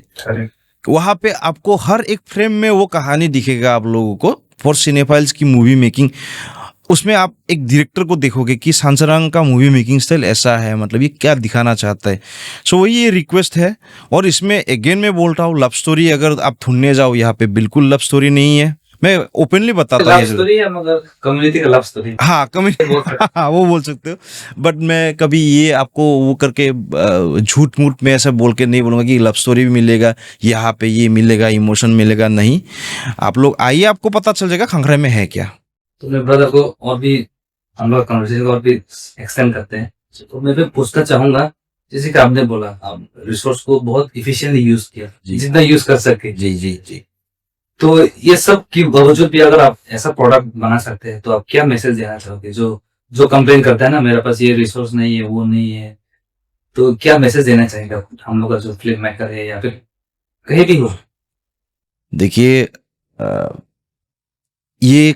वहां पे आपको हर एक फ्रेम में वो कहानी दिखेगा आप लोगों को। फॉर सिनेफाइल्स की मूवी मेकिंग, उसमें आप एक डायरेक्टर को देखोगे कि सांसरांग का मूवी मेकिंग स्टाइल ऐसा है, मतलब ये क्या दिखाना चाहता है। सो वही ये रिक्वेस्ट है। और इसमें अगेन मैं बोल रहा हूँ, लव स्टोरी अगर आप ढूंढने जाओ यहाँ पे बिल्कुल लव स्टोरी नहीं है। मैं ओपनली बताता हूँ, स्टोरी है मगर कम्युनिटी का लव स्टोरी। हाँ हाँ वो बोल सकते हो। बट मैं कभी ये आपको वो करके झूठ मूठ में ऐसा बोल के नहीं बोलूँगा कि लव स्टोरी भी मिलेगा यहाँ पे, ये मिलेगा, इमोशन मिलेगा, नहीं। आप लोग आइए, आपको पता चल जाएगा खंखरे में है क्या। तो मैं ब्रदर को और भी, हम लोग कन्वर्सेशन को और भी एक्सटेंड करते हैं। तो मैं भी पूछना चाहूंगा, जैसे कि आपने बोला आप रिसोर्स को बहुत इफिशिएंटली यूज किया, जितना यूज कर सके। जी जी जी। तो ये सब की बावजूद भी अगर आप ऐसा प्रोडक्ट बना सकते हैं तो आप क्या मैसेज देना चाहोगे? जो कंप्लेन करता है ना मेरे पास ये रिसोर्स नहीं है, वो नहीं है, तो क्या मैसेज देना चाहेंगे आप हम लोग का जो फिल्म मेकर है या फिर कहीं भी हो? देखिए ये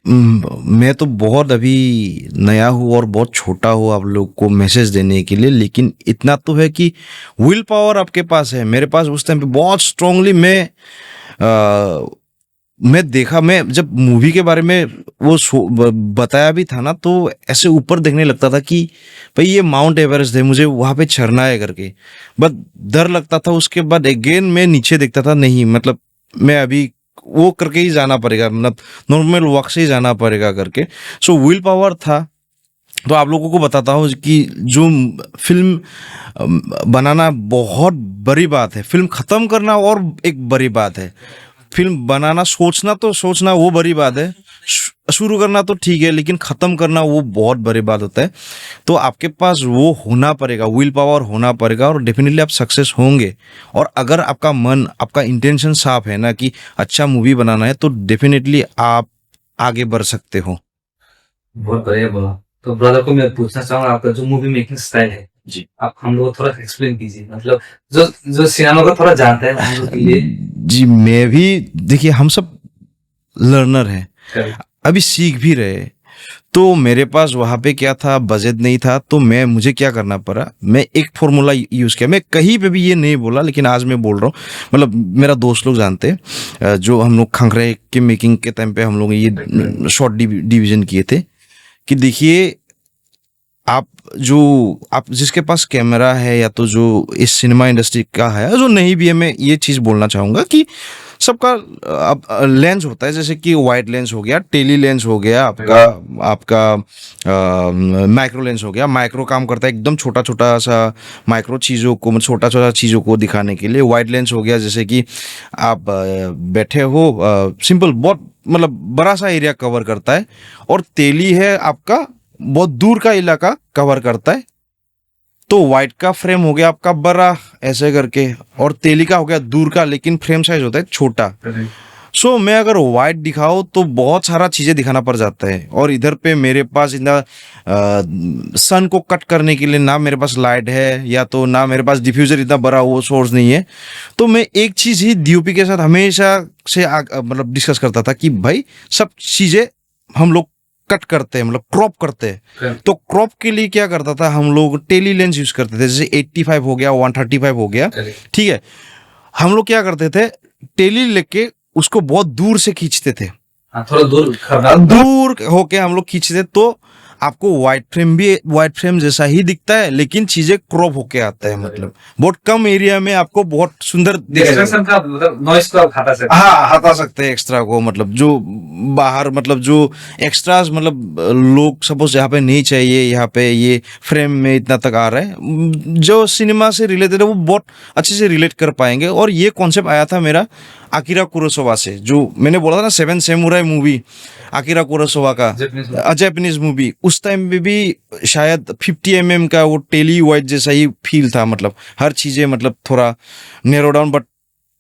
मैं तो बहुत अभी नया हूँ और बहुत छोटा हूँ आप लोग को मैसेज देने के लिए, लेकिन इतना तो है कि विल पावर आपके पास है। मेरे पास उस टाइम पे बहुत स्ट्रांगली मैं देखा, मैं जब मूवी के बारे में वो बताया भी था ना, तो ऐसे ऊपर देखने लगता था कि भाई ये माउंट एवरेस्ट है, मुझे वहाँ पे चढ़ना है करके। बट डर लगता था। उसके बाद अगेन मैं नीचे देखता था, नहीं मतलब मैं अभी वो करके ही जाना पड़ेगा, मतलब नॉर्मल वॉक से ही जाना पड़ेगा करके। सो विल पावर था। तो आप लोगों को बताता हूँ कि जो फिल्म बनाना बहुत बड़ी बात है, फिल्म खत्म करना और एक बड़ी बात है। फिल्म बनाना, सोचना वो बड़ी बात है, शुरू करना तो ठीक है, लेकिन खत्म करना वो बहुत बड़ी बात होता है। तो आपके पास वो होना पड़ेगा, विल पावर होना पड़ेगा, और डेफिनेटली आप सक्सेस होंगे। और अगर आपका मन, आपका इंटेंशन साफ है ना कि अच्छा मूवी बनाना है, तो डेफिनेटली आप आगे बढ़ सकते हो। बहुत बढ़िया बोला। तो ब्रदर को मैं पूछना चाहूंगा, आपका जो मूवी मेकिंग स्टाइल है जी, आप हम लोग थोड़ा एक्सप्लेन कीजिए, मतलब जो सिनेमा को थोड़ा जानता है हम लोग के लिए। जी मैं भी, देखिए हम सब लर्नर हैं, अभी सीख भी रहे। तो मेरे पास वहाँ पे क्या था, बजट नहीं था। तो मुझे क्या करना पड़ा, मैं एक फॉर्मूला यूज़ किया। मैं कहीं पे भी ये नहीं बोला, लेकिन आज मैं बोल रहा हूँ, मतलब मेरा दोस्त लोग जानते हैं, जो हम लोग खंखरे के मेकिंग के टाइम पे हम लोग ये शॉर्ट डिवीजन किए थे कि देखिए आप जिसके पास कैमरा है या तो जो इस सिनेमा इंडस्ट्री का है, जो नहीं भी है, मैं ये चीज़ बोलना चाहूँगा कि सबका लेंस होता है। जैसे कि वाइड लेंस हो गया, टेली लेंस हो गया, आपका माइक्रो लेंस हो गया। माइक्रो काम करता है एकदम छोटा छोटा सा माइक्रो चीज़ों को, छोटा छोटा चीज़ों को दिखाने के लिए। वाइड लेंस हो गया जैसे कि आप बैठे हो, सिंपल, बहुत मतलब बड़ा सा एरिया कवर करता है। और तेली है आपका, बहुत दूर का इलाका कवर करता है। तो वाइट का फ्रेम हो गया आपका बड़ा ऐसे करके, और तेली का हो गया दूर का, लेकिन फ्रेम साइज होता है छोटा। सो मैं अगर वाइट दिखाऊं तो बहुत सारा चीज़ें दिखाना पड़ जाता है। और इधर पे मेरे पास इतना सन को कट करने के लिए ना मेरे पास लाइट है, या तो ना मेरे पास डिफ्यूज़र इतना बड़ा वो सोर्स नहीं है। तो मैं एक चीज़ ही डीओपी के साथ हमेशा से मतलब डिस्कस करता था कि भाई सब चीज़ें हम लोग कट करते हैं, मतलब क्रॉप करते हैं। तो क्रॉप के लिए क्या करता था, हम लोग टेली लेंस यूज करते थे। जैसे 85 हो गया, 135 हो गया, ठीक है। हम लोग क्या करते थे, टेली लेके उसको बहुत दूर से खींचते थे। थोड़ा दूर होके हम लोग खींचते, तो आपको वाइट फ्रेम भी वाइट फ्रेम जैसा ही दिखता है, लेकिन चीजें क्रॉप होके आता है। मतलब बहुत कम एरिया में आपको बहुत सुंदर नॉइस को आप हटा सकते हैं। हाँ, हटा सकते हैं एक्स्ट्रा को, मतलब जो बाहर, मतलब जो एक्स्ट्रास, मतलब लोग सपोज यहाँ पे नहीं चाहिए, यहाँ पे ये फ्रेम में इतना तक आ रहा है, जो सिनेमा से रिलेटेड है वो बहुत अच्छे से रिलेट कर पाएंगे। और ये कॉन्सेप्ट आया था मेरा आकिरा कुरोसावा से, जो मैंने बोला था ना 7 samurai samurai movie Akira Kurosawa का जापानीज मूवी, उस टाइम पे भी शायद 50 mm का वो टेली वाइड जैसा ही फील था, मतलब हर चीजें मतलब थोड़ा नैरो डाउन बट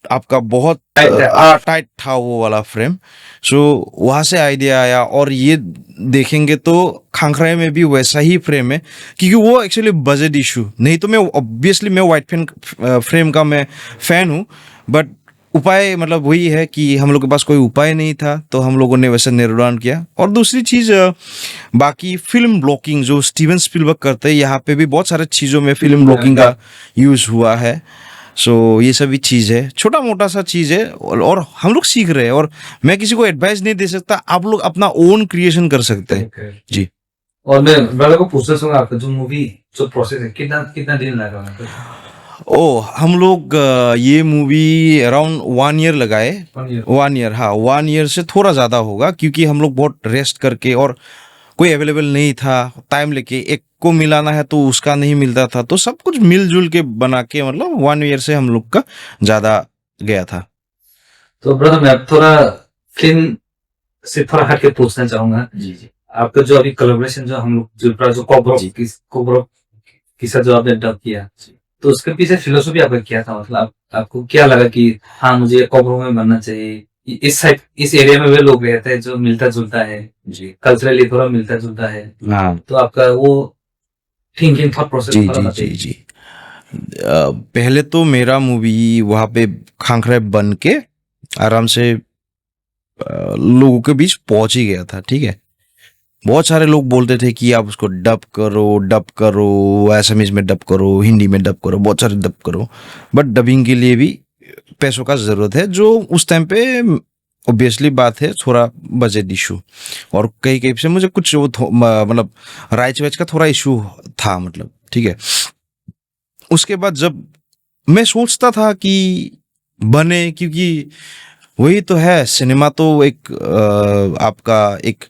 आपका बहुत टाइट था वो वाला फ्रेम। सो वहां से आइडिया आया, और ये देखेंगे तो खांखराई में भी वैसा ही फ्रेम है, क्योंकि वो एक्चुअली बजट इशू नहीं तो मैं ऑब्वियसली मैं वाइट फ्रेम का मैं फैन हूँ, बट उपाय मतलब वही है कि हम लोग के पास कोई उपाय नहीं था तो हम लोगों ने वैसे नैरो डाउन किया। और दूसरी चीज़ बाकी फिल्म ब्लॉकिंग जो स्टीवन स्पीलबर्ग करते हैं, यहाँ पे भी बहुत सारे चीज़ों में फिल्म ब्लॉकिंग का यूज़ हुआ है। सो ये सभी चीज़ है, छोटा मोटा सा चीज़ है, और हम लोग सीख रहे हैं, और मैं किसी को एडवाइस नहीं दे सकता, आप लोग अपना ओन क्रिएशन कर सकते हैं जी। और मैं ब्रदर को पूछना चाहूंगा, आपका जो मूवी जो प्रोसेस है कितना कितना दिन लगा आपको? हम लोग ये मूवी अराउंड 1 year लगाए। 1 year, हाँ 1 year से थोड़ा ज़्यादा होगा, क्योंकि हम लोग बहुत रेस्ट करके, और कोई अवेलेबल नहीं था, टाइम लेके एक को मिलाना है तो उसका नहीं मिलता था, तो सब कुछ मिलजुल के बना के मतलब 1 year से हम लोग का ज़्यादा गया था। तो ब्रदर मैं अब थोड़ा फिल्म से थोड़ा हट के पूछना चाहूंगा जी जी। आपका जो अभी कोलैबोरेशन जो हम लोग जो कोब्रो के साथ जो आपने डब किया, तो उसके पीछे फिलोसफी आपका क्या था? मतलब आपको क्या लगा कि हाँ मुझे कोब्रो में बनना चाहिए, इस एरिया में वे लोग रहते हैं जो मिलता जुलता है जी, कल्चरली थोड़ा मिलता जुलता है, हाँ, तो आपका वो थिंकिंग थॉट प्रोसेस जी जी जी जी। पहले तो मेरा मूवी वहाँ पे खांखराई बन के आराम से लोगों के बीच पहुंच ही गया था, ठीक है। बहुत सारे लोग बोलते थे कि आप उसको डब करो, असमीज में डब करो, हिंदी में डब करो, बहुत सारे डब करो, बट डबिंग के लिए भी पैसों का ज़रूरत है, जो उस टाइम पे ऑब्वियसली बात है, थोड़ा बजट इशू, और कहीं कहीं से मुझे कुछ वो मतलब राइच वाइच का थोड़ा इशू था, मतलब ठीक है। उसके बाद जब मैं सोचता था कि बने, क्योंकि वही तो है सिनेमा, तो एक आपका एक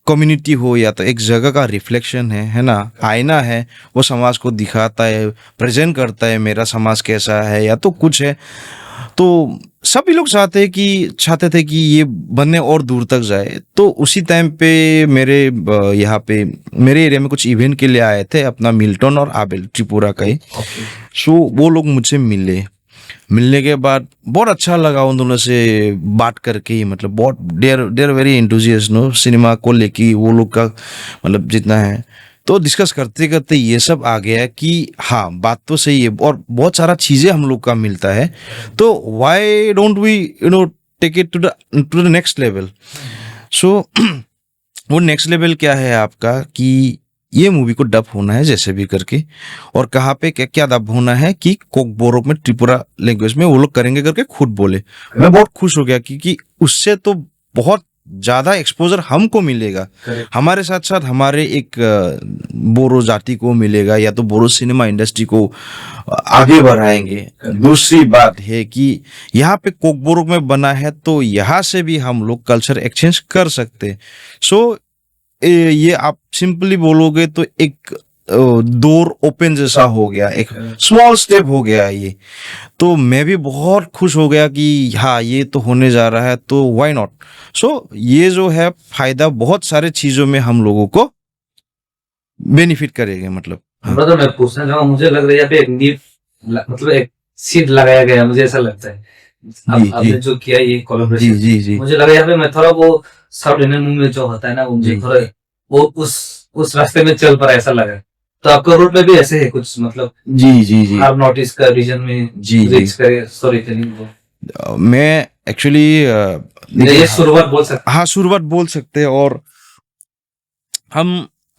कम्युनिटी हो या तो एक जगह का रिफ्लेक्शन है ना, आईना है, वो समाज को दिखाता है, प्रेजेंट करता है मेरा समाज कैसा है या तो कुछ है। तो सभी लोग चाहते थे कि ये बनने और दूर तक जाए। तो उसी टाइम पे मेरे यहाँ पे मेरे एरिया में कुछ इवेंट के लिए आए थे, अपना मिल्टन और आबेल त्रिपुरा का ही। सो वो लोग मुझसे मिलने के बाद बहुत अच्छा लगा उन दोनों से बात करके ही, मतलब बहुत देर वेरी एंथुसियास्ट नो सिनेमा को लेके वो लोग का, मतलब जितना है। तो डिस्कस करते करते ये सब आ गया कि हाँ बात तो सही है, और बहुत सारा चीज़ें हम लोग का मिलता है, तो why don't we take it to the next level. So वो नेक्स्ट लेवल क्या है आपका कि ये मूवी को डब होना है जैसे भी करके, और कहाँ पे क्या क्या डब होना है कि कोकबोरो में त्रिपुरा लैंग्वेज में वो लोग करेंगे करके खुद बोले। मैं बहुत खुश हो गया, क्योंकि उससे तो बहुत ज़्यादा एक्सपोजर हमको मिलेगा, हमारे साथ साथ हमारे एक बोरो जाति को मिलेगा, या तो बोरो सिनेमा इंडस्ट्री को आगे बढ़ाएंगे। दूसरी बात है कि यहाँ पे कोकबोरो में बना है तो यहाँ से भी हम लोग कल्चर एक्सचेंज कर सकते हैं। सो ये आप सिंपली बोलोगे तो एक डोर ओपन जैसा हो गया, एक स्मॉल स्टेप हो गया ये। तो मैं भी बहुत खुश हो गया कि हाँ ये तो होने जा रहा है, तो व्हाई नॉट। सो ये जो है फायदा बहुत सारे चीजों में हम लोगों को बेनिफिट करेगा, मतलब। मतलब मैं पूछना चाहूँगा, मुझे लग रहा है यहाँ पे एक नींव मतलब एक सीड लगाया गया, मुझे ऐसा लगता है आपने जो किया ये कोलैबोरेशन। जी जी, मुझे लगा यहाँ पे मैं थोड़ा वो साउथ इंडियन मूवी में जो होता है ना, मुझे थोड़ा वो उस रास्ते में चल पड़ा ऐसा लगा। तो आपका रूट में भी ऐसे है कुछ, मतलब जी जी जी आप नॉर्थ ईस्ट का रीजन में जी रिच करे स्टोरी टेलिंग। मैं एक्चुअली ये शुरुआत बोल सकते, हाँ शुरुआत बोल सकते हैं। और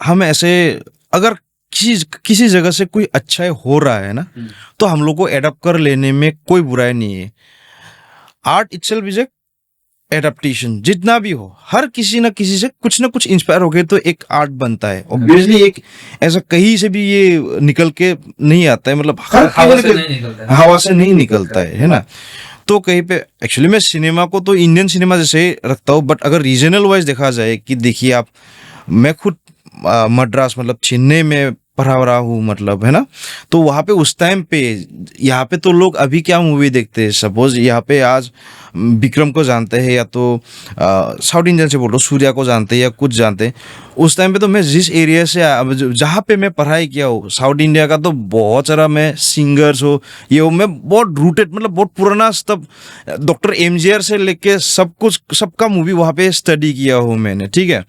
हम ऐसे अगर किसी जगह से कोई अच्छा हो रहा है ना, तो हम लोग को एडप्ट कर लेने में कोई बुराई नहीं है। Art itself is a adaptation, जितना भी हो, हर किसी ना किसी से कुछ ना कुछ इंस्पायर हो गए तो एक आर्ट बनता है। ऑब्वियसली एक ऐसा कहीं से भी ये निकल के नहीं आता है, मतलब हवा से नहीं निकलता है ना। तो कहीं पे एक्चुअली मैं सिनेमा को तो इंडियन सिनेमा जैसे रखता हूँ, बट अगर रीजनल वाइज देखा जाए कि देखिए आप, मैं खुद मद्रास मतलब चेन्नई में पढ़ा रहा हूँ, मतलब है ना। तो वहाँ पे उस टाइम पे, यहाँ पे तो लोग अभी क्या मूवी देखते हैं, सपोज यहाँ पे आज विक्रम को जानते हैं या तो साउथ इंडियन से बोल रहा हूँ, सूर्या को जानते हैं या कुछ जानते हैं। उस टाइम पे तो मैं जिस एरिया से जहाँ पे मैं पढ़ाई किया हूँ साउथ इंडिया का, तो बहुत सारा मैं सिंगर्स हो ये हो, मैं बहुत रूटेड, मतलब बहुत पुराना तब डॉक्टर एमजीआर से लेके सब कुछ, सबका मूवी वहाँ पे स्टडी किया हूँ मैंने, ठीक है।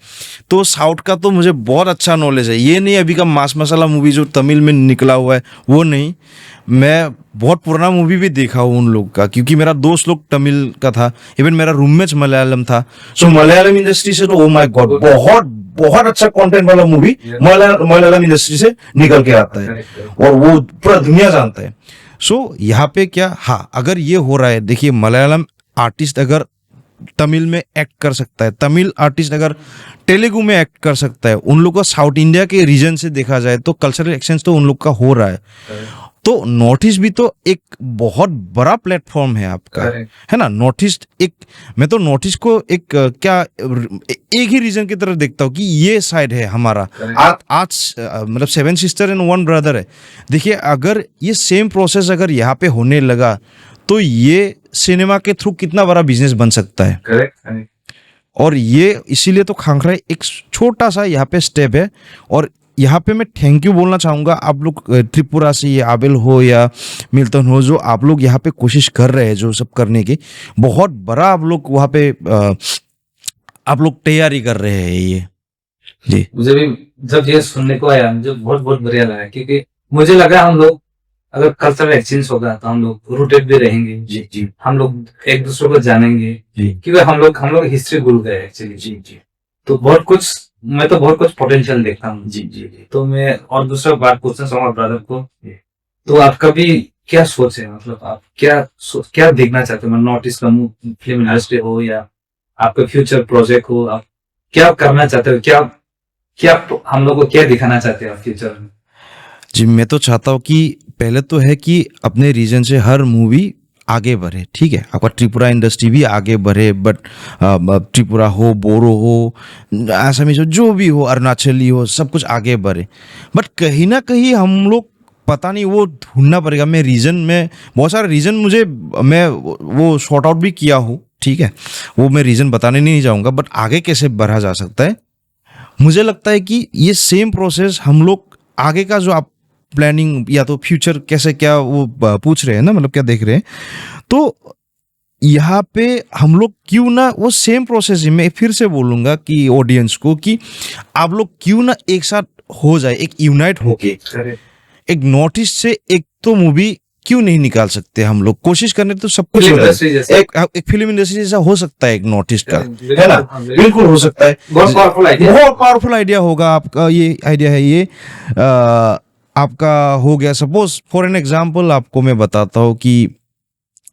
तो साउथ का तो मुझे बहुत अच्छा नॉलेज है, ये नहीं अभी का मास मसाला मूवी जो तमिल में निकला हुआ है वो नहीं, मैं बहुत पुराना मूवी भी देखा हूँ उन लोग का, क्योंकि मेरा दोस्त लोग तमिल का था, इवन मेरा रूममेट मलयालम था। सो मलयालम इंडस्ट्री से तो ओ माय गॉड बहुत बहुत अच्छा कंटेंट वाला मूवी मलयालम इंडस्ट्री से निकल के आता है और वो पूरा दुनिया जानता है। सो यहाँ पे क्या, हाँ अगर ये हो रहा है, देखिए मलयालम आर्टिस्ट अगर तमिल में एक्ट कर सकता है, तमिल आर्टिस्ट अगर तेलुगु में एक्ट कर सकता है, उन लोग का साउथ इंडिया के रीजन से देखा जाए तो कल्चरल एक्सचेंज तो उन लोग का हो रहा है। तो नॉर्थ ईस्ट भी तो एक बहुत बड़ा प्लेटफॉर्म है आपका, है ना। नॉर्थ ईस्ट एक, मैं तो नॉर्थ ईस्ट को एक क्या एक ही रीजन की तरह देखता हूँ कि ये साइड है हमारा। आज मतलब 7 सिस्टर एंड 1 ब्रदर है। देखिए अगर ये सेम प्रोसेस अगर यहाँ पे होने लगा तो ये सिनेमा के थ्रू कितना बड़ा बिजनेस बन सकता है। करेक्ट। और ये इसीलिए तो खांगरा एक छोटा सा यहाँ पे स्टेप है। और यहाँ पे मैं थैंक यू बोलना चाहूँगा आप लोग त्रिपुरा से, ये आबिल हो या मिल्टन हो, जो आप लोग यहाँ पे कोशिश कर रहे हैं जो सब करने की, बहुत बड़ा आप लोग वहाँ पे आप लोग तैयारी कर रहे हैं ये। जी मुझे भी जब ये सुनने को आया मुझे बहुत बहुत बढ़िया लगा, क्योंकि मुझे लगा हम लोग अगर कल्चरल एक्सचेंज होगा तो हम लोग रूटेड भी रहेंगे। जी हम लोग एक दूसरे को जानेंगे, जी क्योंकि हम लोग हिस्ट्री भूल गए एक्चुअली। जी तो बहुत कुछ, मैं तो बहुत कुछ पोटेंशियल देखता हूँ। जी। तो मैं और दूसरा बात पूछना चाहूंगा ब्रदर को, तो आपका भी क्या सोच है, मतलब आप क्या देखना चाहते हो, नॉर्थ ईस्ट का फिल्म इंडस्ट्री हो या आपका फ्यूचर प्रोजेक्ट हो, आप क्या करना चाहते हो, क्या हम लोग को क्या दिखाना चाहते हो फ्यूचर में? जी मैं तो चाहता हूँ कि पहले तो है कि अपने रीजन से हर मूवी आगे बढ़े, ठीक है। आपका त्रिपुरा इंडस्ट्री भी आगे बढ़े, बट त्रिपुरा हो, बोरो हो, आसामीज हो, जो भी हो, अरुणाचली हो, सब कुछ आगे बढ़े। बट कहीं ना कहीं हम लोग पता नहीं वो ढूंढना पड़ेगा। मैं रीजन में बहुत सारे रीजन मैं वो शॉर्ट आउट भी किया हूँ, ठीक है, वो मैं रीजन बताने नहीं जाऊँगा। बट आगे कैसे बढ़ा जा सकता है, मुझे लगता है कि ये सेम प्रोसेस हम लोग आगे का जो आप प्लानिंग या तो फ्यूचर कैसे क्या वो पूछ रहे हैं ना, मतलब क्या देख रहे हैं, तो यहाँ पे हम लोग क्यों ना वो सेम प्रोसेस ही, मैं फिर से बोलूँगा कि ऑडियंस को कि आप लोग क्यों ना एक साथ हो जाए, एक यूनाइट होके एक नॉर्थ ईस्ट से एक तो मूवी क्यों नहीं निकाल सकते हम लोग। कोशिश करने तो सब कुछ हो रहा है, एक फिल्म इंडस्ट्री जैसा हो सकता है एक नॉर्थ ईस्ट का, है ना, बिल्कुल हो सकता है। बहुत पावरफुल आइडिया होगा आपका, ये आइडिया है ये आपका हो गया। सपोज फॉर एन एग्जाम्पल आपको मैं बताता हूँ कि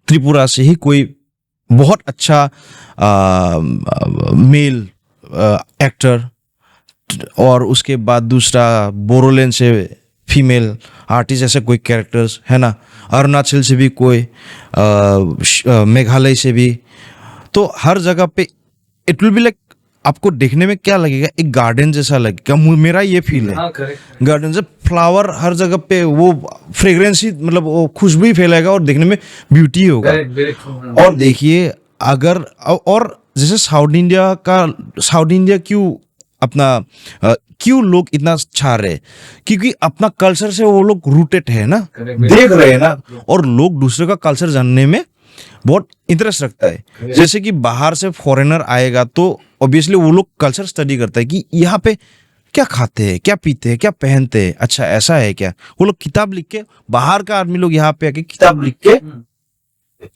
त्रिपुरा से ही कोई बहुत अच्छा मेल एक्टर, और उसके बाद दूसरा बोरोलैंड से फीमेल आर्टिस्ट, ऐसे कोई कैरेक्टर्स, है ना, अरुणाचल से भी कोई, मेघालय से भी, तो हर जगह पे इट विल बी लाइक, आपको देखने में क्या लगेगा, एक गार्डन जैसा लगेगा, मेरा ये फील है। गार्डन से फ्लावर हर जगह पे, वो फ्रेग्रेंस ही, मतलब वो खुशबू ही फैलाएगा और देखने में ब्यूटी होगा। और देखिए अगर, और जैसे साउथ इंडिया क्यों अपना क्यों लोग इतना चाह रहे हैं, क्योंकि अपना कल्चर से वो लोग रूटेड है ना, देख रहे हैं ना, और लोग दूसरे का कल्चर जानने में बहुत इंटरेस्ट रखता है। जैसे कि बाहर से फॉरेनर आएगा तो ऑब्वियसली वो लोग कल्चर स्टडी करता है कि यहाँ पे क्या खाते हैं, क्या पीते हैं, क्या पहनते हैं, अच्छा ऐसा है क्या, वो लोग किताब लिख के, बाहर का आदमी लोग यहाँ पे आके किताब लिख के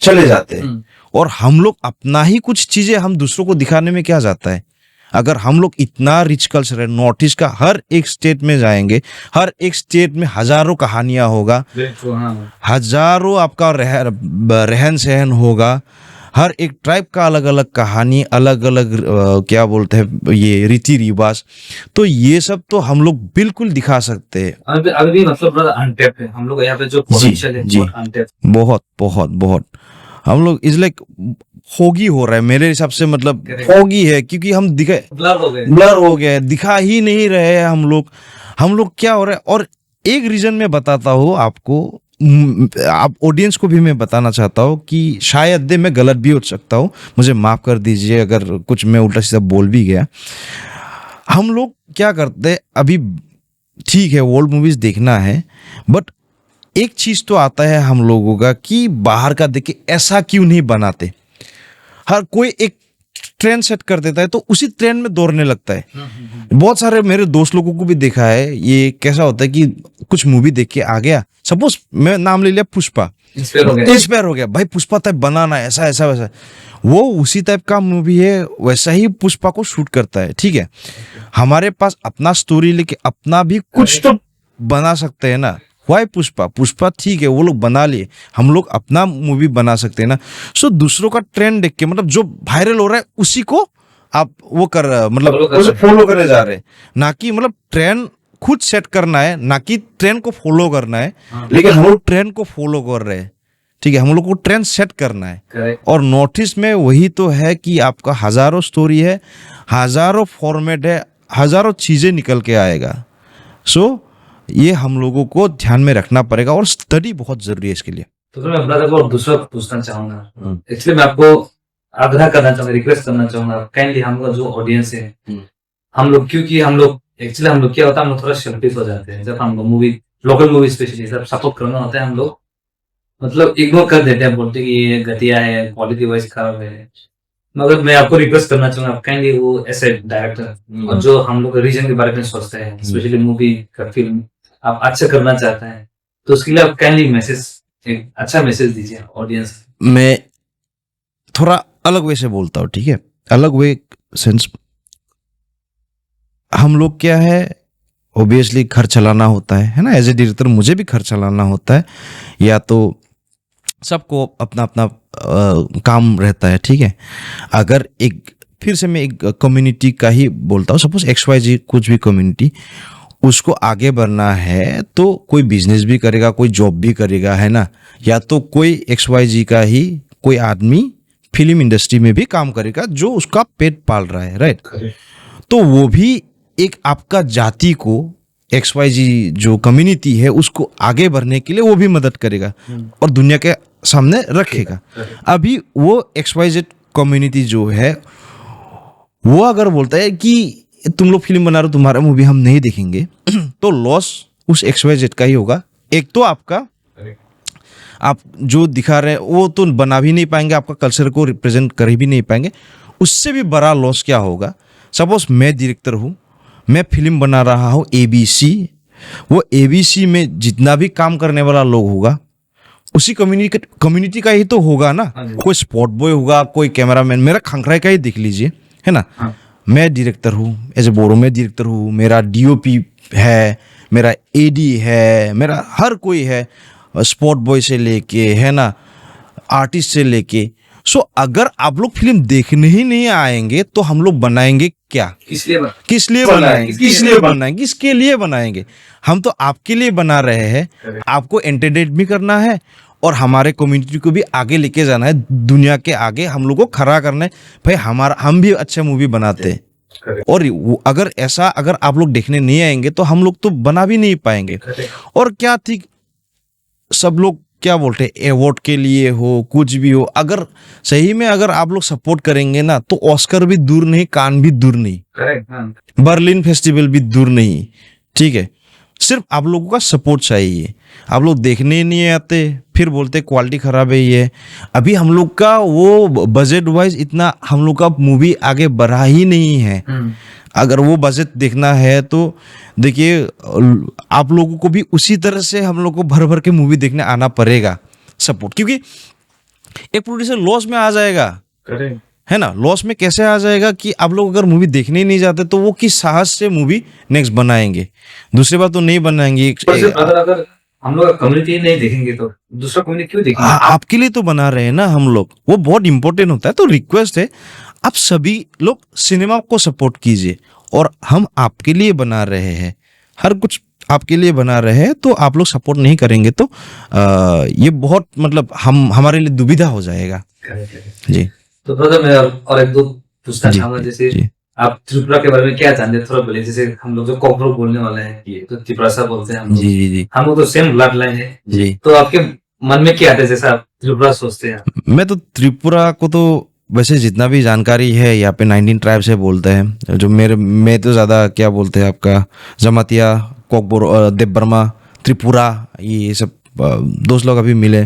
चले जाते हैं। और हम लोग अपना ही कुछ चीजें हम दूसरों को दिखाने में क्या जाता है। अगर हम लोग इतना रिच कल्चर है नॉर्थ ईस्ट का, हर एक स्टेट में जाएंगे, हर एक स्टेट में हजारों कहानियां होगा, हजारों आपका रहन सहन होगा, हर एक ट्राइब का अलग अलग कहानी, अलग अलग क्या बोलते हैं ये रीति रिवाज, तो ये सब तो हम लोग बिल्कुल दिखा सकते हैं। अभी मतलब अनटैप्ड है हम लोग यहाँ पे, जो पोटेंशियल है बहुत अनटैप्ड, बहुत बहुत बहुत। हम लोग इज लाइक फोगी हो रहा है मेरे हिसाब से, मतलब Correct. फोगी है, क्योंकि हम ब्लर हो गए। ब्लर हो गया है, दिखा ही नहीं रहे हैं हम लोग क्या हो रहा है। और एक रीजन मैं बताता हूँ आपको, आप ऑडियंस को भी मैं बताना चाहता हूँ कि शायद मैं गलत भी हो सकता हूँ, मुझे माफ कर दीजिए अगर कुछ मैं उल्टा सीधा बोल भी गया। हम लोग क्या करते हैं अभी, ठीक है ओल्ड मूवीज देखना है, बट एक चीज तो आता है हम लोगों का कि बाहर का देख के ऐसा क्यों नहीं बनाते। हर कोई एक ट्रेंड सेट कर देता है तो उसी ट्रेंड में दौड़ने लगता है। बहुत सारे मेरे दोस्त लोगों को भी देखा है, ये कैसा होता है कि कुछ मूवी देख के आ गया, सपोज मैं नाम ले लिया पुष्पा, इंस्पायर हो गया, भाई पुष्पा टाइप बनाना है, ऐसा ऐसा वैसा, वो उसी टाइप का मूवी है, वैसा ही पुष्पा को शूट करता है। ठीक है, हमारे पास अपना स्टोरी लेके अपना भी कुछ तो बना सकते हैं ना। वाई पुष्पा ठीक है वो लोग बना लिए, हम लोग अपना मूवी बना सकते हैं ना। सो दूसरों का ट्रेंड देख के, मतलब जो वायरल हो रहा है उसी को आप वो कर मतलब फॉलो करे जा रहे हैं, ना कि मतलब ट्रेंड खुद सेट करना है, ना कि ट्रेंड को फॉलो करना है। लेकिन हम लोग ट्रेंड को फॉलो कर रहे हैं। ठीक है, हम लोग को ट्रेंड सेट करना है। Correct. और नॉर्थ ईस्ट में वही तो है कि आपका हजारों स्टोरी है, हजारों फॉर्मेट है, हजारों चीजें निकल के आएगा। सो ये हम लोगों को ध्यान में रखना पड़ेगा और स्टडी बहुत जरूरी है इसके लिए। तो फिर मैं ब्रदर को दूसरा पूछना चाहूंगा। एक्चुअली मैं आपको आग्रह करना चाहूंगा, रिक्वेस्ट करना चाहूंगा, काइंडली हम लोग जो ऑडियंस है, हम लोग क्योंकि हम लोग एक्चुअली हम लोग क्या होता है, हम लोग थोड़ा सेल्फिश हो जाते हैं जब हम मूवी, लोकल मूवी स्पेशली जब सपोर्ट करना होता है, हम लोग मतलब इग्नोर कर देते हैं, बोलते हैं कि ये घटिया है, क्वालिटी वाइज खराब है। मगर मैं आपको रिक्वेस्ट करना चाहूंगा, काइंडली वो ऐसे डायरेक्टर और जो हम लोग रीजन के बारे में सोचते हैं, स्पेशली मूवी का फिल्म आप अच्छा करना चाहते हैं, तो उसके लिए आप काइंडली मैसेज, एक अच्छा मैसेज दीजिए ऑडियंस। मैं थोड़ा अलग वे से बोलता हूँ, ठीक है, अलग वे सेंस, हम लोग क्या है, ऑब्वियसली घर चलाना होता है ना, एज ए डायरेक्टर मुझे भी घर चलाना होता है, या तो सबको अपना अपना काम रहता है। ठीक है, अगर एक फिर से मैं एक कम्युनिटी का ही बोलता हूँ, सपोज XYZ कुछ भी कम्युनिटी, उसको आगे बढ़ना है तो कोई बिजनेस भी करेगा, कोई जॉब भी करेगा, है ना, या तो कोई XYZ का ही कोई आदमी फिल्म इंडस्ट्री में भी काम करेगा जो उसका पेट पाल रहा है, राइट। तो वो भी एक आपका जाति को, XYZ जो कम्युनिटी है उसको आगे बढ़ने के लिए वो भी मदद करेगा और दुनिया के सामने रखेगा। अभी वो XYZ कम्युनिटी जो है वो अगर बोलता है कि तुम लोग फिल्म बना रहे हो, तुम्हारा मूवी हम नहीं देखेंगे, तो लॉस उस XYZ का ही होगा। एक तो आपका, आप जो दिखा रहे हैं वो तो बना भी नहीं पाएंगे, आपका कल्चर को रिप्रेजेंट कर भी नहीं पाएंगे। उससे भी बड़ा लॉस क्या होगा, सपोज मैं डायरेक्टर हूँ, मैं फिल्म बना रहा हूँ ABC, वो ABC में जितना भी काम करने वाला लोग होगा उसी कम्युनिटी का ही तो होगा ना। कोई स्पॉट बॉय होगा, कोई कैमरामैन, मेरा खंखराई का ही देख लीजिए, है ना। मैं डायरेक्टर हूँ, एज ए बोरो में डायरेक्टर हूँ, मेरा DOP है, मेरा AD है, मेरा हर कोई है, स्पॉट बॉय से लेके, है ना, आर्टिस्ट से लेके। सो अगर आप लोग फिल्म देखने ही नहीं आएंगे तो हम लोग बनाएंगे क्या, किस लिए बनाएंगे, किसके लिए बनाएंगे। हम तो आपके लिए बना रहे हैं, आपको एंटरटेन भी करना है और हमारे कम्युनिटी को भी आगे लेके जाना है, दुनिया के आगे हम लोग को खड़ा करना है। भाई हम भी अच्छे मूवी बनाते हैं, और अगर ऐसा अगर आप लोग देखने नहीं आएंगे तो हम लोग तो बना भी नहीं पाएंगे। और क्या ठीक सब लोग क्या बोलते हैं, अवार्ड के लिए हो कुछ भी हो, अगर सही में अगर आप लोग सपोर्ट करेंगे ना तो ऑस्कर भी दूर नहीं, कान भी दूर नहीं, बर्लिन फेस्टिवल भी दूर नहीं। ठीक है, सिर्फ आप लोगों का सपोर्ट चाहिए। आप लोग देखने नहीं आते, फिर बोलते क्वालिटी खराब है ये। अभी हम लोग का वो बजट वाइज इतना हम लोग का मूवी आगे बढ़ा ही नहीं है। अगर वो बजट देखना है तो देखिए आप लोगों को भी उसी तरह से हम लोग को भर भर के मूवी देखने आना पड़ेगा सपोर्ट, क्योंकि एक प्रोड्यूसर लॉस में आ जाएगा, है ना। लॉस में कैसे आ जाएगा कि आप लोग अगर मूवी देखने ही नहीं जाते तो वो किस साहस से मूवी नेक्स्ट बनाएंगे, दूसरी बार तो नहीं बनाएंगे। अगर हम लोग कम्युनिटी नहीं देखेंगे तो दूसरा कम्युनिटी क्यों देखेंगे? आपके लिए तो बना रहे हैं ना हम लोग, वो बहुत इंपॉर्टेंट होता है। तो रिक्वेस्ट है आप सभी लोग सिनेमा को सपोर्ट कीजिए, और हम आपके लिए बना रहे हैं, हर कुछ आपके लिए बना रहे हैं, तो आप लोग सपोर्ट नहीं करेंगे तो ये बहुत मतलब हमारे लिए दुविधा हो जाएगा जी। तो ब्रदर मैं और एक दो पूछना जी, चाहूंगा, जैसे जी आप त्रिपुरा के बारे में क्या जानते हैं थोड़ा बोलिए। जैसे हम लोग जो कोकरो बोलने वाले हैं, ये तो त्रिपुरा बोलते हैं जी जी हम लोग तो सेम ब्लड लाइन है। जी तो आपके मन में क्या आता है जैसा आप त्रिपुरा सोचते हैं? मैं तो त्रिपुरा को तो वैसे जितना भी जानकारी है यहाँ पे 19 ट्राइब से बोलते हैं। जो मेरे में तो ज़्यादा क्या बोलते हैं आपका जमातिया, कोकबोरो, देव बर्मा, त्रिपुरा, ये सब दोस्त लोग अभी मिले।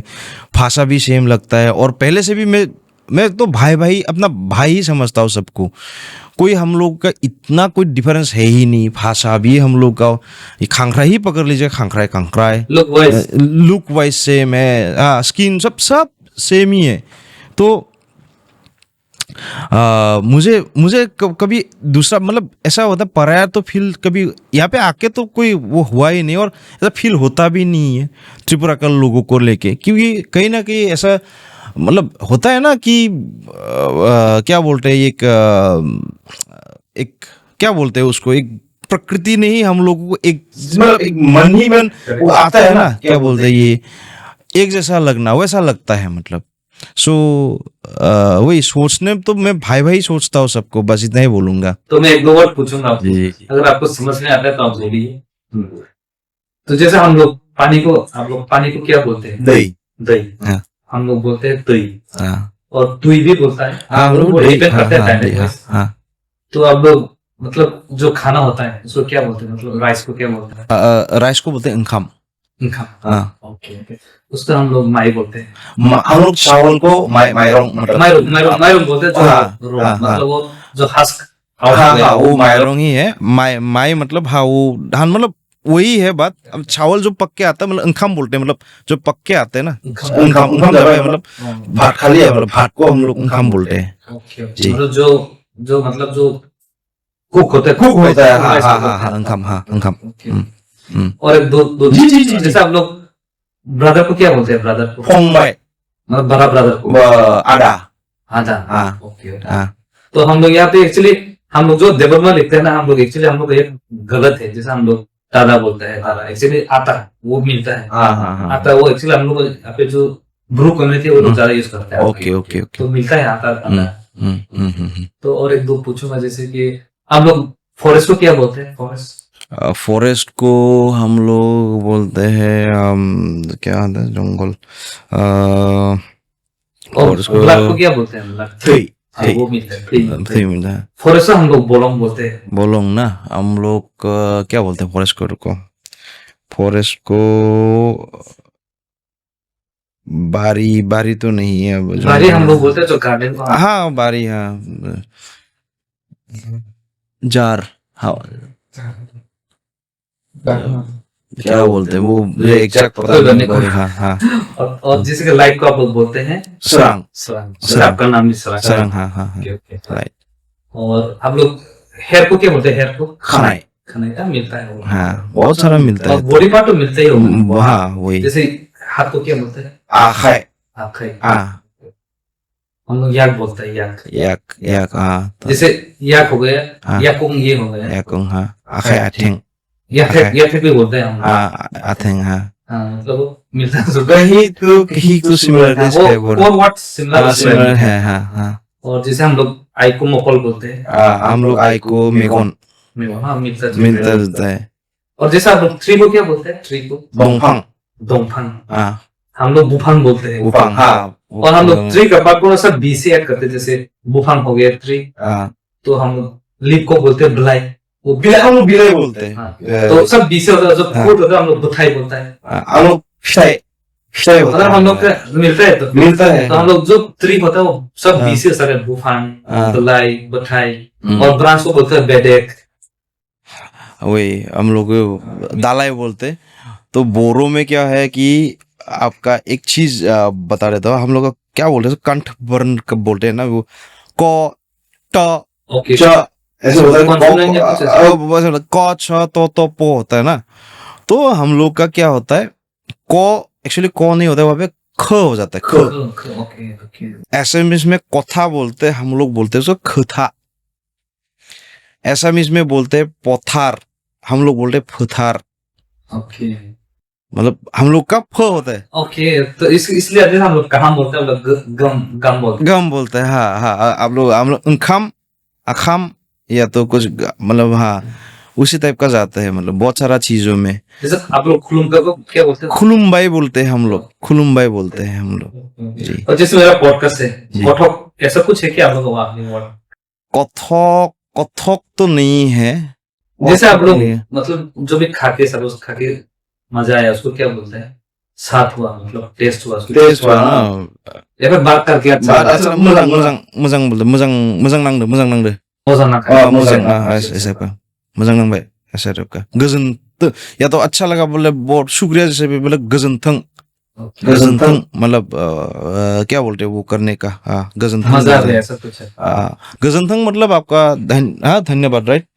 भाषा भी सेम लगता है और पहले से भी मैं तो भाई भाई अपना भाई ही समझता हूँ सबको। कोई हम लोग का इतना कोई डिफरेंस है ही नहीं। भाषा भी हम लोग का ये खांखरा ही पकड़ लीजिए, खांखरा है लुक वाइज सेम है, हाँ स्किन सब सेम ही है। तो मुझे कभी दूसरा मतलब ऐसा होता पराया तो फील कभी यहाँ पे आके तो कोई वो हुआ ही नहीं और ऐसा फील होता भी नहीं है त्रिपुरा के लोगों को लेके, क्योंकि कहीं ना कहीं ऐसा मतलब होता है ना कि क्या बोलते हैं एक क्या बोलते हैं उसको, एक प्रकृति ने ही हम लोगों को एक मतलब एक मन ही मन वो आता है ना, क्या बोलते हैं ये एक जैसा लगना, वैसा लगता है मतलब। सो वही सोचने तो मैं भाई भाई सोचता हूँ सबको, बस इतना ही बोलूंगा। तो मैं एक दो वर्ड पूछूंगा आपको, जी अगर आपको समझ में आता है तो आप बोलिए। तो जैसे हम लोग आप लोग पानी को क्या बोलते हैं? दही। दही, हाँ हम लोग बोलते हैं दही, हाँ और तुई भी बोलता है। हाँ हम लोग डिपेंड हाँ करता है हाँ dialect हाँ wise। हाँ तो आप लोग मतलब जो खाना होता है उसको क्या बोलते हैं? मतलब राइस को क्या बोलते हैं? राइस को बोलते हैं अंखाम। इनका, हाँ ओके ओके। उसको हम लोग माई बोलते हैं। हम लोग चावल को मायरोंग मतलब मायरोंग बोलते हैं, हाँ, जो हाँ, हाँ। मतलब वो जो हस्क, हाँ हाँ वो मायरोंग ही है। माई मतलब हाँ वो धान मतलब वही है बात। अब चावल जो पक के आता है मतलब अंखाम बोलते हैं, मतलब जो पक के आते हैं ना अंखाम जब है मतलब भात खाली है मतलब भात को हम लोग अंखाम बोलते हैं। Okay okay. जी। मतलब जो मतलब जो कुक होता है, कुक होता है, हाँ rice हाँ को हाँ बोलते हैं। हाँ अंखाम, हाँ अंखाम। ओके। हम्म। और एक दो जी, जी, जी, जी। जैसे आप लोग ब्रदर को क्या बोलते हैं? ब्रदर को फोंगबाई मतलब बड़ा ब्रदर को आधा। आधा। हाँ ओके ओके। हाँ तो हम लोग यहाँ पे एक्चुअली हम लोग जो देवबर्मा लिखते हैं ना, हम लोग एक्चुअली हम लोग एक गलत है। जैसे हम लोग दादा बोलते हैं, दादा एक्चुअली आता है वो मिलता है, हाँ हाँ हाँ आता है वो एक्चुअली हम लोग यहाँ पे जो ब्रू कम्युनिटी है वो लोग ज्यादा यूज करते हैं। Okay okay okay. तो मिलता है आता आता है। हम्म। तो और एक दो पूछूंगा, जैसे कि आप लोग फॉरेस्ट को क्या बोलते हैं? फॉरेस्ट फॉरेस्ट को हम लोग बोलते हैं क्या आता है जंगल। और फॉरेस्ट को ब्लैक को क्या बोलते हैं? ब्लैक थ्री वो मिलता है। थ्री मिलता है। फॉरेस्ट को हम लोग बोलोंग बोलते हैं। बोलोंग ना, हम लोग क्या बोलते हैं फॉरेस्ट को, रुको, फॉरेस्ट को बारी बारी तो नहीं है अब बारी हम लोग बोलते हैं जो गार्डन को। हाँ बारी, हाँ जार, हाँ क्या बोलते हैं वो मुझे एग्जैक्ट पता नहीं बारी, हाँ हाँ। और जैसे कि लाइट को आप लोग बोलते हैं सरांग। सरांग, आपका नाम भी सरांग। सरांग, हाँ हाँ हाँ ओके ओके। राइट। और आप लोग हेयर को क्या बोलते हैं? हेयर को खनाई। खनाई का मिलता है वो। हाँ बहुत सारा मिलता और है। बॉडी पार्ट तो मिलता ही होगा। हाँ वही जैसे हाथ को क्या बोलते हैं? आखाई। आँखें। हाँ हम लोग याक बोलते हैं, याक। याक याक हाँ जैसे याक हो गया, हाँ। याकुंग ये हो गया, याकुंग, हाँ आखाई आठेंग। याक भी बोलते हैं हम। हाँ आठेंग, हाँ हाँ मतलब वो मिलता है। कहीं तो सिमिलरिटीज है वो। वो वर्ड सिमिलर सिमिलर है, हाँ हाँ। और जैसे हम लोग आई को मोकल बोलते हैं, हम लोग आई को मेगोन हाँ मिलता मिलता है। और जैसे आप लोग ट्री को क्या बोलते हैं? ट्री को दोंगफांग। दोंगफांग, हाँ हम लोग बुफांग बोलते हैं। बुफांग, हाँ। और हम लोग ट्री का बाद को सब बी से ऐड करते हैं, जैसे बुफांग हो गया ट्री, हाँ तो हम लोग लीप को बोलते हैं बिलाई। वो बिलाई, हम लोग बिलाई बोलते हैं। हाँ, तो सब बी से होता है। जब फूड होता है हम लोग बुथाई बोलता है। हम लोग फिशाई होता अगर है। हम लोग का मिलता है तो है। तो हम लोग जो ट्री होता है वो सब बी से सारे बुफांग, बिलाई, बुथाई, और ब्रांच को बोलते हैं बेडेक। वही हम लोग दालाई बोलते। तो बोरो में क्या है कि आपका एक चीज बता देता हूँ, हम लोग का क्या बोलते हैं कंठ वर्ण कब बोलते हैं ना, वो क ट च ऐसे होता है। क छ तो पो होता है ना। तो हम लोग का क्या होता है, क एक्चुअली क नहीं होता है, वहां पे ख हो जाता है। ख एसामीज में कथा बोलते हैं, हम लोग बोलते हैं उसको खथा। एसामीज में बोलते हैं पथार, हम लोग बोलते हैं फुथार। ओके। मतलब हम लोग का फ होता है, ओके, तो इसलिए अभी हम लोग कहाँ बोलते हैं, हम लोग गम गम बोलते गम बोलते हैं। हाँ हाँ, आप लोग हम लोग उनखाम अखाम या तो कुछ मतलब हाँ उसी टाइप का जाता है, मतलब बहुत सारा चीजों में। हैं। जैसे आप लोग खुलुम को क्या बोलते हैं? खुलुम्बाई बोलते हैं हम लोग, खुलुम्बाई बोलते हैं हम लोग जी। और जैसे मेरा पॉडकास्ट है, जी। कठोक ऐसा कुछ है क्या आप लोगों का? कथक, कथक तो नहीं है। जैसे आप लोग नहीं है। मतलब जो भी खाके सब उस खाके मजा आया उसको क्या बोलते हैं? साथ हुआ, मतलब टेस्ट हुआ, उसको टेस्ट हुआ हाँ। ना, या फिर बात करके अच्छा बात लगा, अच्छा, मतलब मोजां मोजां मोजां बोलते, मोजां मोजां नांदो, मोजां नांदो। मजा ना हाँ खाया, मोजां, ना हाँ खाया, ऐसा ऐसा का मोजां नांबाय, ऐसा टाइप का गजन। तो या तो अच्छा लगा बोले बहुत शुक्रिया, जैसे भी बोले गजनथंग, गजनथंग मतलब क्या बोलते हैं वो करने का, हाँ गजनथंग मजा आ बोलते गया, हैं। ऐसा कुछ है। हाँ गजनथंग मतलब आपका हाँ धन्यवाद, राइट।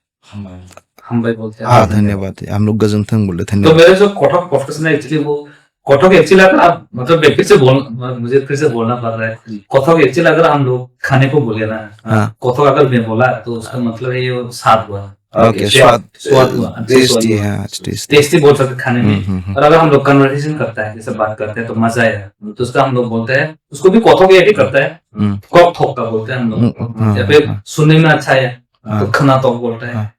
हम भाई बोलते हैं हाँ धन्यवाद, हम लोग गजनथंग बोले तो धन्यवाद। मेरे जो कठोक प्रोफेशन है एक्चुअली वो कठोक एक्चुअली अगर आप मतलब फिर से बोल मुझे फिर से बोलना पड़ रहा है। कठोक एक्चुअली अगर हम लोग खाने को बोले ना, हाँ। कठोक अगर मैं बोला तो उसका मतलब है ये स्वाद हुआ। ओके, स्वाद, स्वाद हुआ, टेस्टी है, हाँ टेस्टी। टेस्टी बोल सकते खाने में। और अगर हम लोग कन्वर्सेशन करता है, जैसे बात करते हैं तो मजा आया, तो उसका हम लोग बोलते हैं उसको भी कठोक ही करता है, कॉक थोक का बोलते हैं हम लोग। या फिर सुनने में अच्छा है तो खाना तो बोलते हैं,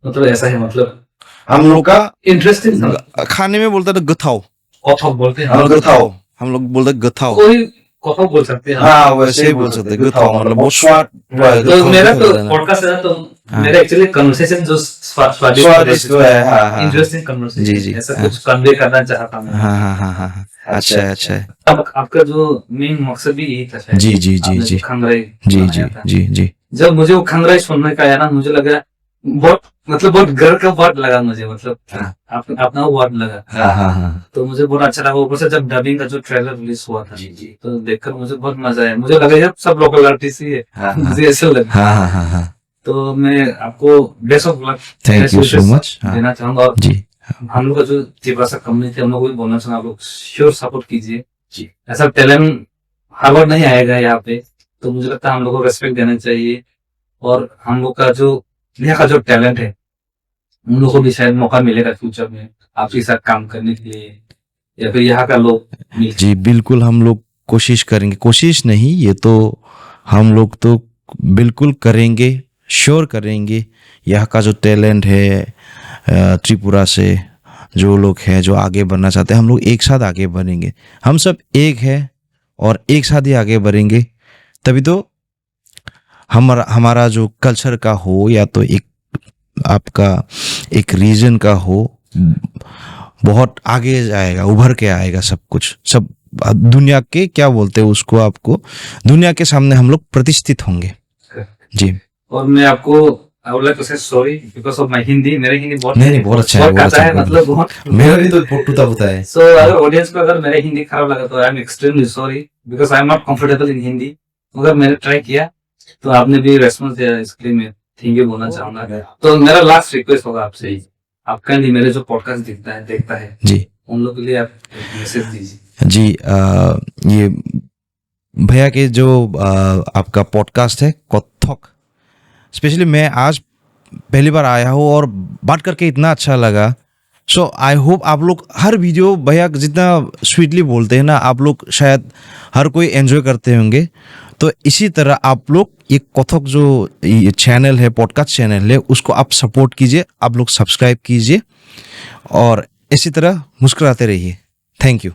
मतलब ऐसा है। मतलब हम लोग का इंटरेस्टिंग खाने में बोलता है गथाओ, कथक बोलते हैं हम लोग गथाओ, हम लोग बोलते हैं गथाओ। कोई कथक बोल सकते हैं। हाँ वैसे ही बोल सकते हैं गथाओ, मतलब बहुत स्वाद। तो मेरा तो पॉडकास्ट है तो मेरा एक्चुअली कन्वर्सेशन जो स्वादिष्ट है, हाँ हाँ इंटरेस्टिंग जी कन्वर्सेशन जी, ऐसा कुछ कन्वे करना चाहता हूँ। हाँ हाँ हाँ हाँ, अच्छा है अच्छा है। अब आपका जो मेन मकसद भी यही था शायद। जी जी जी जी खंगराई जी जी बनाया था। जी जी। जब मुझे वो खंगराई सुनने का आया ना, मुझे लगा बहुत मतलब बहुत गर्व का वर्ड लगा मुझे, मतलब अपना वर्ड लगा। हाँ हाँ हाँ तो मुझे बहुत अच्छा लगा। ऊपर से जब डबिंग का जो ट्रेलर रिलीज हुआ था तो देखकर मुझे बहुत मजा आया। मुझे लगा यार सब लोकल आर्टिस्ट ही है, मुझे ऐसा लगा। हाँ हाँ हाँ हाँ। तो मैं आपको best of luck thank you so much देना चाहूंगा। और जी। हम लोग का जो त्रिभाषा कम्युनिटी हम लोग को भी बोलना चाहूंगा, आप लोग श्योर सपोर्ट कीजिए जी। ऐसा टैलेंट हर बार नहीं आएगा यहाँ पे, तो मुझे लगता है हम लोग को रेस्पेक्ट देना चाहिए। और हम लोग का जो यहाँ का जो टैलेंट है उन लोगों को भी शायद मौका मिलेगा फ्यूचर में आपके साथ काम करने के लिए, या फिर यहाँ का लोग जी बिल्कुल, हम लोग कोशिश करेंगे, कोशिश नहीं ये तो हम लोग तो बिल्कुल करेंगे, श्योर करेंगे। यहाँ का जो टैलेंट है त्रिपुरा से जो लोग हैं जो आगे बढ़ना चाहते हैं, हम लोग एक साथ आगे बढ़ेंगे। हम सब एक है और एक साथ ही आगे बढ़ेंगे, तभी तो हमारा जो कल्चर का हो या तो एक आपका एक रीजन का हो, बहुत आगे जाएगा, उभर के आएगा सब कुछ। सब दुनिया के क्या बोलते हैं उसको, आपको दुनिया के सामने हम लोग प्रतिष्ठित होंगे जी। और मैं आपको आई वुड लाइक टू से sorry because of my Hindi. मेरे हिंदी बहुत नहीं बहुत अच्छा है, बहुत बहुत कच्चा अच्छा है, मतलब बहुत मेरा भी तो टूटा फूटा है। सो अगर ऑडियंस को अगर मेरे हिंदी खराब लगा तो I am extremely sorry because I am not comfortable in Hindi. मगर मैंने ट्राई किया तो आपने भी रेस्पॉन्स दिया, इसके लिए मैं थैंक यू बोलना चाहूंगा। तो मेरा लास्ट रिक्वेस्ट होगा आपसे, आपका लिए मेरे जो पॉडकास्ट देखता है जी, उन लोगों के लिए आप मैसेज दीजिए जी। ये भैया के जो आपका पॉडकास्ट है कथक, स्पेशली मैं आज पहली बार आया हूँ और बात करके इतना अच्छा लगा। सो आई होप आप लोग हर वीडियो भैया जितना स्वीटली बोलते हैं ना, आप लोग शायद हर कोई एंजॉय करते होंगे। तो इसी तरह आप लोग ये कथक जो ये चैनल है, पॉडकास्ट चैनल है, उसको आप सपोर्ट कीजिए, आप लोग सब्सक्राइब कीजिए और इसी तरह मुस्कुराते रहिए। Thank you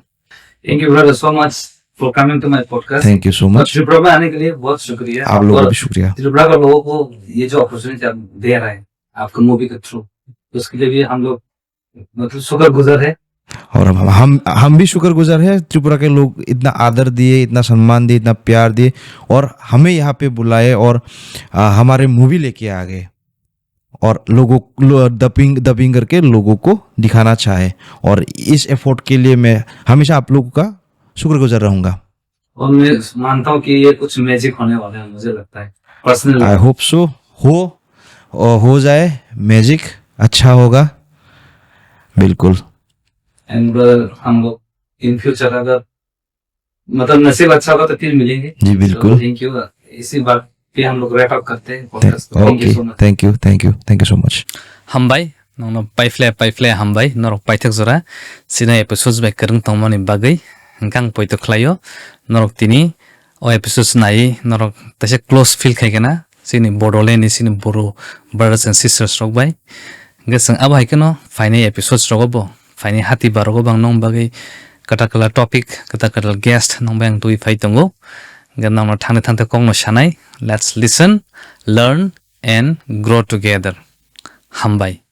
brother so much for coming to my podcast. Thank you so much. Tripura में आने के लिए बहुत शुक्रिया। आप लोगों का भी शुक्रिया। त्रिपुरा के लोगों को ये जो अपॉर्चुनिटी आप दे रहे हैं आपके मूवी के थ्रू, उसके लिए भी हम लोग मतलब शुक्रगुजार है। और हम भी शुक्रगुजार है, त्रिपुरा के लोग इतना आदर दिए, इतना सम्मान दिए, इतना प्यार दिए और हमें यहाँ पे बुलाए और हमारे मूवी लेके आ गए और लोगों डबिंग करके लोगों को दिखाना चाहे। और इस एफर्ट के लिए मैं हमेशा आप लोगों का शुक्रगुजार रहूंगा। और मैं मानता हूँ कि ये कुछ मैजिक होने वाला है, मुझे लगता है पर्सनली। आई होप सो हो जाए मैजिक, अच्छा होगा बिल्कुल। एंड हम लोग इन फ्यूचर अगर मतलब नसीब अच्छा होगा तो फिर मिलेंगे जी बिल्कुल। Thank you. इसी बात पे हम लोग रैप अप करते हैं। Okay, thank you so much. हम भाई nong paifle hambai norok paithak jora sina episodes bai kereng tongmani bagai gang poito khlaio norok tini o episodes nai norok tase close feel khaigena sini Bodoland ni sini Boro brothers and sisters rok bai gesang abai keno final episodes rogobo final hati barogo bang nong bagai katakala topic katakala guest nong bang tui phai tongo ganang no thangte kongno sanai let's listen learn and grow together hambai